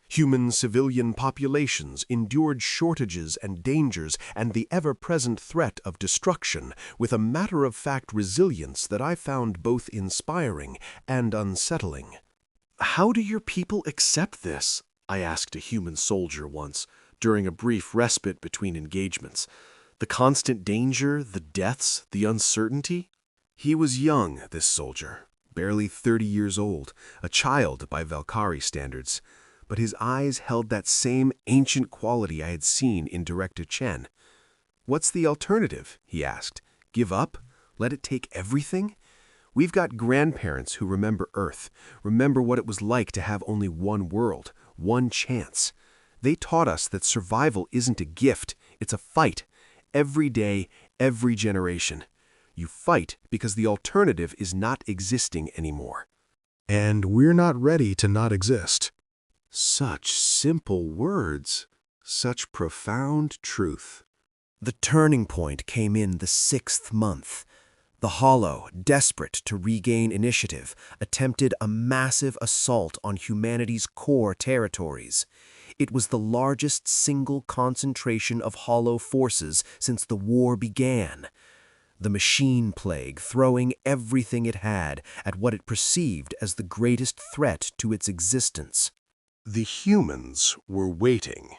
Human civilian populations endured shortages and dangers and the ever-present threat of destruction with a matter-of-fact resilience that I found both inspiring and unsettling. "How do your people accept this?" I asked a human soldier once, during a brief respite between engagements. The constant danger, the deaths, the uncertainty? He was young, this soldier, barely 30 years old, a child by Valkyrie standards. But his eyes held that same ancient quality I had seen in Director Chen. "What's the alternative?" he asked. "Give up? Let it take everything? We've got grandparents who remember Earth, remember what it was like to have only one world, one chance. They taught us that survival isn't a gift, it's a fight. Every day, every generation. You fight because the alternative is not existing anymore." And we're not ready to not exist. Such simple words. Such profound truth. The turning point came in the 6th month. The Hollow, desperate to regain initiative, attempted a massive assault on humanity's core territories. It was the largest single concentration of Hollow forces since the war began. The machine plague throwing everything it had at what it perceived as the greatest threat to its existence. The humans were waiting.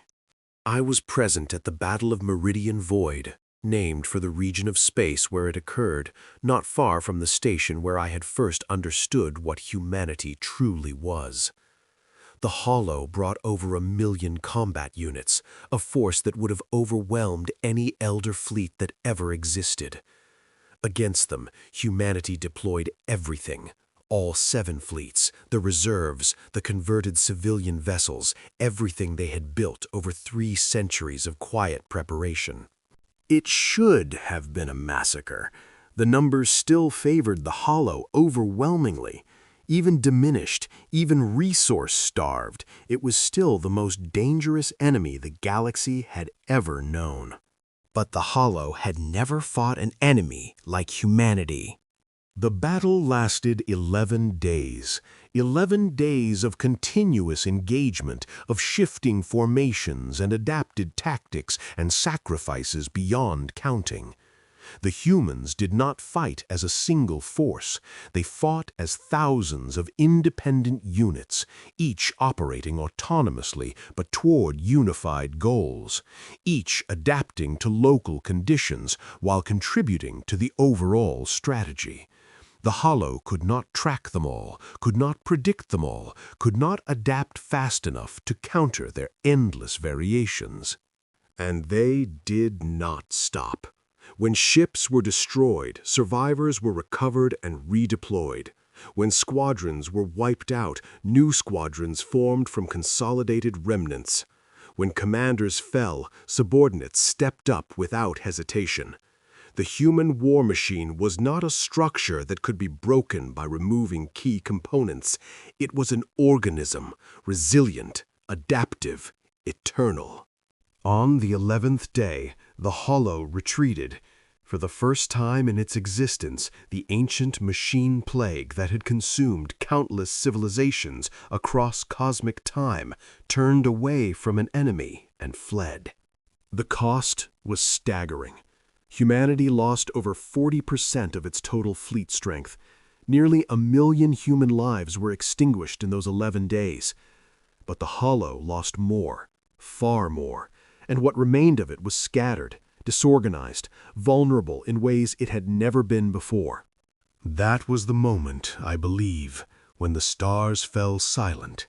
I was present at the Battle of Meridian Void, named for the region of space where it occurred, not far from the station where I had first understood what humanity truly was. The Hollow brought over 1 million combat units, a force that would have overwhelmed any Elder fleet that ever existed. Against them, humanity deployed everything. All 7 fleets, the reserves, the converted civilian vessels, everything they had built over 3 centuries of quiet preparation. It should have been a massacre. The numbers still favored the Hollow overwhelmingly. Even diminished, even resource-starved, it was still the most dangerous enemy the galaxy had ever known. But the Hollow had never fought an enemy like humanity. The battle lasted 11 days. 11 days of continuous engagement, of shifting formations and adapted tactics and sacrifices beyond counting. The humans did not fight as a single force. They fought as thousands of independent units, each operating autonomously but toward unified goals, each adapting to local conditions while contributing to the overall strategy. The Hollow could not track them all, could not predict them all, could not adapt fast enough to counter their endless variations. And they did not stop. When ships were destroyed, survivors were recovered and redeployed. When squadrons were wiped out, new squadrons formed from consolidated remnants. When commanders fell, subordinates stepped up without hesitation. The human war machine was not a structure that could be broken by removing key components. It was an organism, resilient, adaptive, eternal. On the 11th day, the Hollow retreated. For the first time in its existence, the ancient machine plague that had consumed countless civilizations across cosmic time turned away from an enemy and fled. The cost was staggering. Humanity lost over 40% of its total fleet strength. Nearly 1 million human lives were extinguished in those 11 days. But the Hollow lost more, far more, and what remained of it was scattered, disorganized, vulnerable in ways it had never been before. That was the moment, I believe, when the stars fell silent,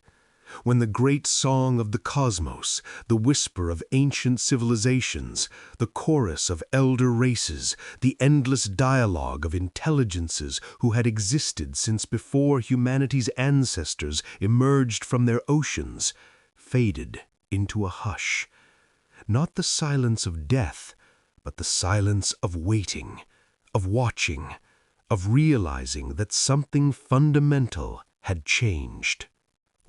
when the great song of the cosmos, the whisper of ancient civilizations, the chorus of elder races, the endless dialogue of intelligences who had existed since before humanity's ancestors emerged from their oceans, faded into a hush. Not the silence of death, but the silence of waiting, of watching, of realizing that something fundamental had changed.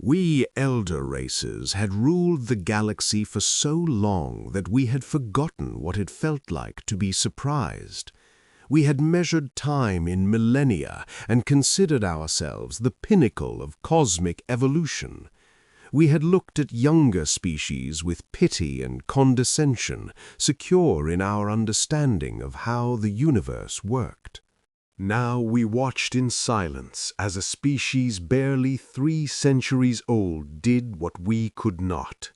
We elder races had ruled the galaxy for so long that we had forgotten what it felt like to be surprised. We had measured time in millennia and considered ourselves the pinnacle of cosmic evolution. We had looked at younger species with pity and condescension, secure in our understanding of how the universe worked. Now we watched in silence as a species barely 3 centuries old did what we could not.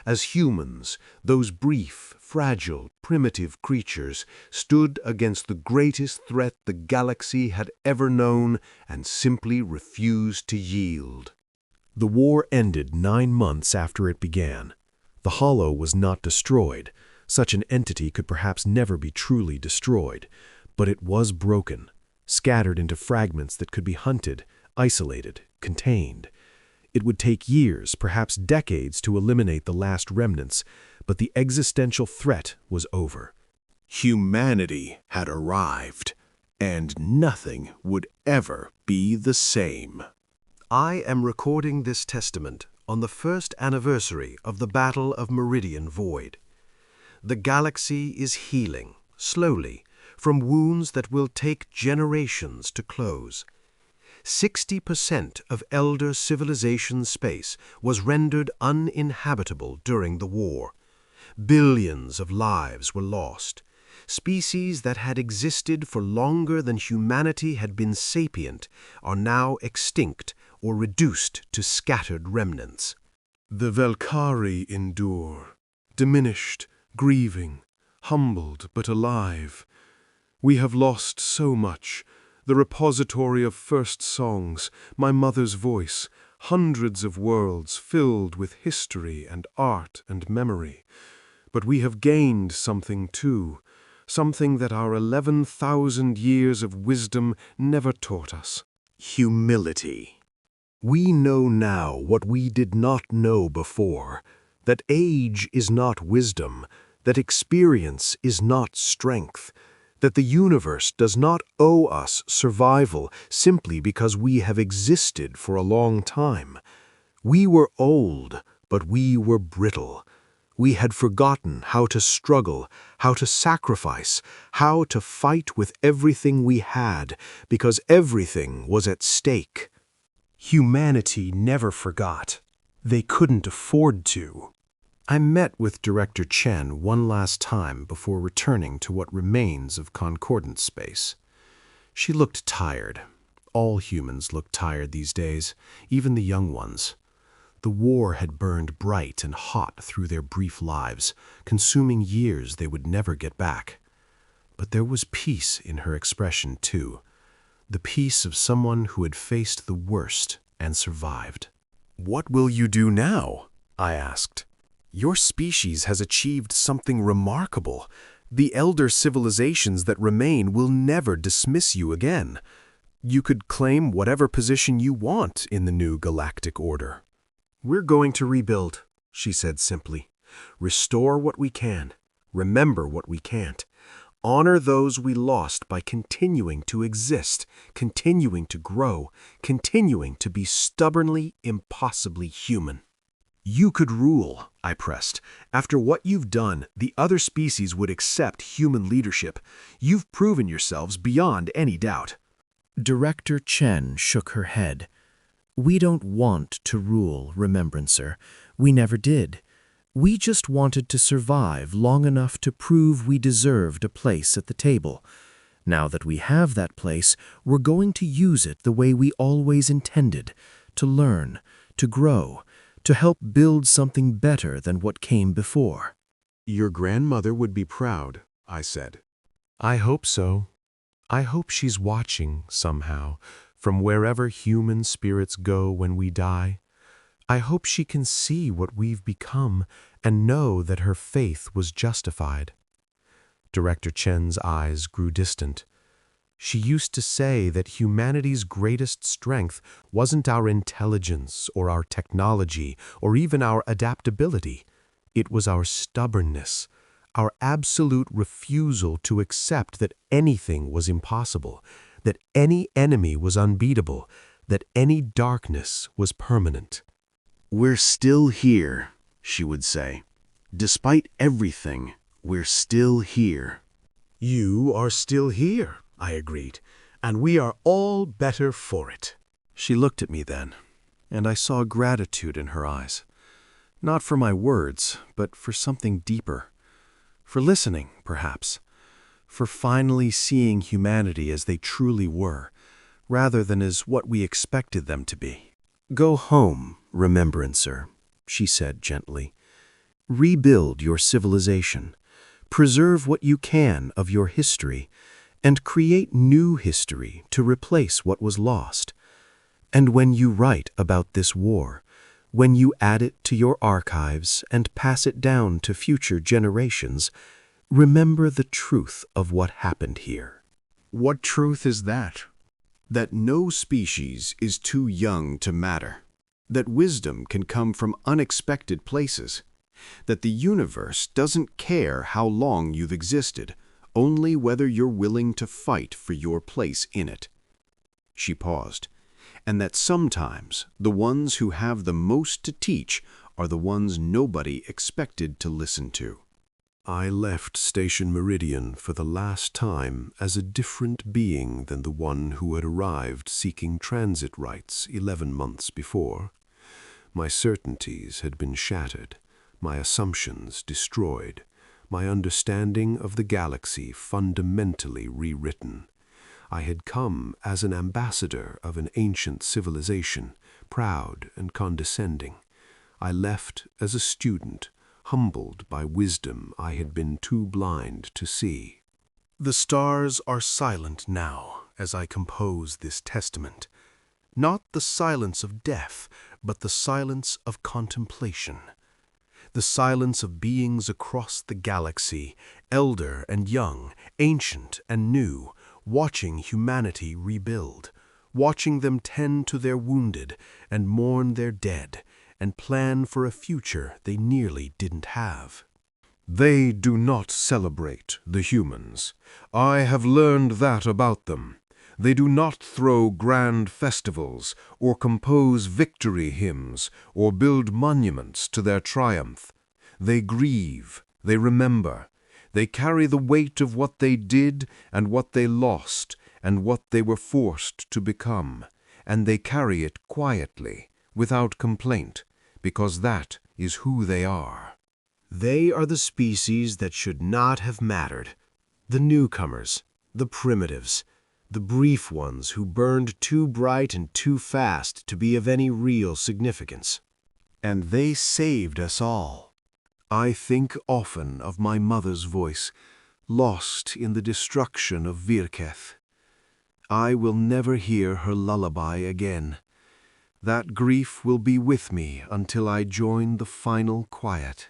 As humans, those brief, fragile, primitive creatures stood against the greatest threat the galaxy had ever known and simply refused to yield. The war ended 9 months after it began. The Hollow was not destroyed. Such an entity could perhaps never be truly destroyed, but it was broken, scattered into fragments that could be hunted, isolated, contained. It would take years, perhaps decades, to eliminate the last remnants, but the existential threat was over. Humanity had arrived, and nothing would ever be the same. I am recording this testament on the first anniversary of the Battle of Meridian Void. The galaxy is healing, slowly, from wounds that will take generations to close. 60% of elder civilization space was rendered uninhabitable during the war. Billions of lives were lost. Species that had existed for longer than humanity had been sapient are now extinct or reduced to scattered remnants. The Valkyrie endure, diminished, grieving, humbled but alive. We have lost so much, the repository of first songs, my mother's voice, hundreds of worlds filled with history and art and memory. But we have gained something too, something that our 11,000 years of wisdom never taught us. Humility. We know now what we did not know before, that age is not wisdom, that experience is not strength, that the universe does not owe us survival simply because we have existed for a long time. We were old, but we were brittle. We had forgotten how to struggle, how to sacrifice, how to fight with everything we had, because everything was at stake. Humanity never forgot. They couldn't afford to. I met with Director Chen one last time before returning to what remains of concordance space. She looked tired. All humans look tired these days, even the young ones. The war had burned bright and hot through their brief lives, consuming years they would never get back. But there was peace in her expression, too. The peace of someone who had faced the worst and survived. "What will you do now?" I asked. "Your species has achieved something remarkable. The elder civilizations that remain will never dismiss you again. You could claim whatever position you want in the new galactic order." "We're going to rebuild," she said simply. "Restore what we can. Remember what we can't. Honor those we lost by continuing to exist, continuing to grow, continuing to be stubbornly, impossibly human." "You could rule," I pressed. "After what you've done, the other species would accept human leadership. You've proven yourselves beyond any doubt." Director Chen shook her head. "We don't want to rule, Remembrancer. We never did. We just wanted to survive long enough to prove we deserved a place at the table. Now that we have that place, we're going to use it the way we always intended, to learn, to grow, to help build something better than what came before." Your grandmother would be proud, I said. I hope so. I hope she's watching, somehow, from wherever human spirits go when we die. I hope she can see what we've become and know that her faith was justified. Director Chen's eyes grew distant. She used to say that humanity's greatest strength wasn't our intelligence or our technology or even our adaptability. It was our stubbornness, our absolute refusal to accept that anything was impossible, that any enemy was unbeatable, that any darkness was permanent. "We're still here," she would say. "Despite everything, we're still here." "You are still here," I agreed, "and we are all better for it." She looked at me then, and I saw gratitude in her eyes. Not for my words, but for something deeper. For listening, perhaps. For finally seeing humanity as they truly were, rather than as what we expected them to be. "Go home, Remembrancer," she said gently. "Rebuild your civilization. Preserve what you can of your history, and create new history to replace what was lost. And when you write about this war, when you add it to your archives and pass it down to future generations, remember the truth of what happened here." What truth is that? That no species is too young to matter. That wisdom can come from unexpected places. That the universe doesn't care how long you've existed, only whether you're willing to fight for your place in it. She paused, and that sometimes the ones who have the most to teach are the ones nobody expected to listen to. I left Station Meridian for the last time as a different being than the one who had arrived seeking transit rights 11 months before. My certainties had been shattered, my assumptions destroyed, my understanding of the galaxy fundamentally rewritten. I had come as an ambassador of an ancient civilization, proud and condescending. I left as a student, humbled by wisdom I had been too blind to see. The stars are silent now as I compose this testament. Not the silence of death, but the silence of contemplation. The silence of beings across the galaxy, elder and young, ancient and new, watching humanity rebuild, watching them tend to their wounded and mourn their dead, and plan for a future they nearly didn't have. They do not celebrate the humans. I have learned that about them. They do not throw grand festivals, or compose victory hymns, or build monuments to their triumph. They grieve, they remember. They carry the weight of what they did and what they lost and what they were forced to become, and they carry it quietly, without complaint, because that is who they are. They are the species that should not have mattered. The newcomers, the primitives, the brief ones who burned too bright and too fast to be of any real significance. And they saved us all. I think often of my mother's voice, lost in the destruction of Virketh. I will never hear her lullaby again. That grief will be with me until I join the final quiet.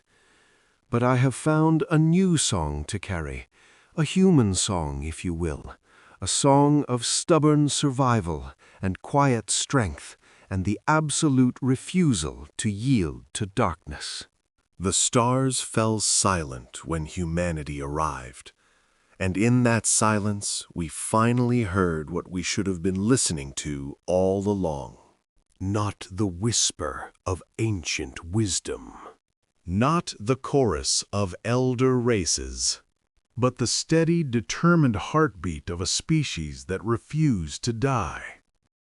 But I have found a new song to carry, a human song, if you will, a song of stubborn survival and quiet strength and the absolute refusal to yield to darkness. The stars fell silent when humanity arrived, and in that silence we finally heard what we should have been listening to all along. Not the whisper of ancient wisdom, Not the chorus of elder races, but the steady, determined heartbeat of a species that refused to die.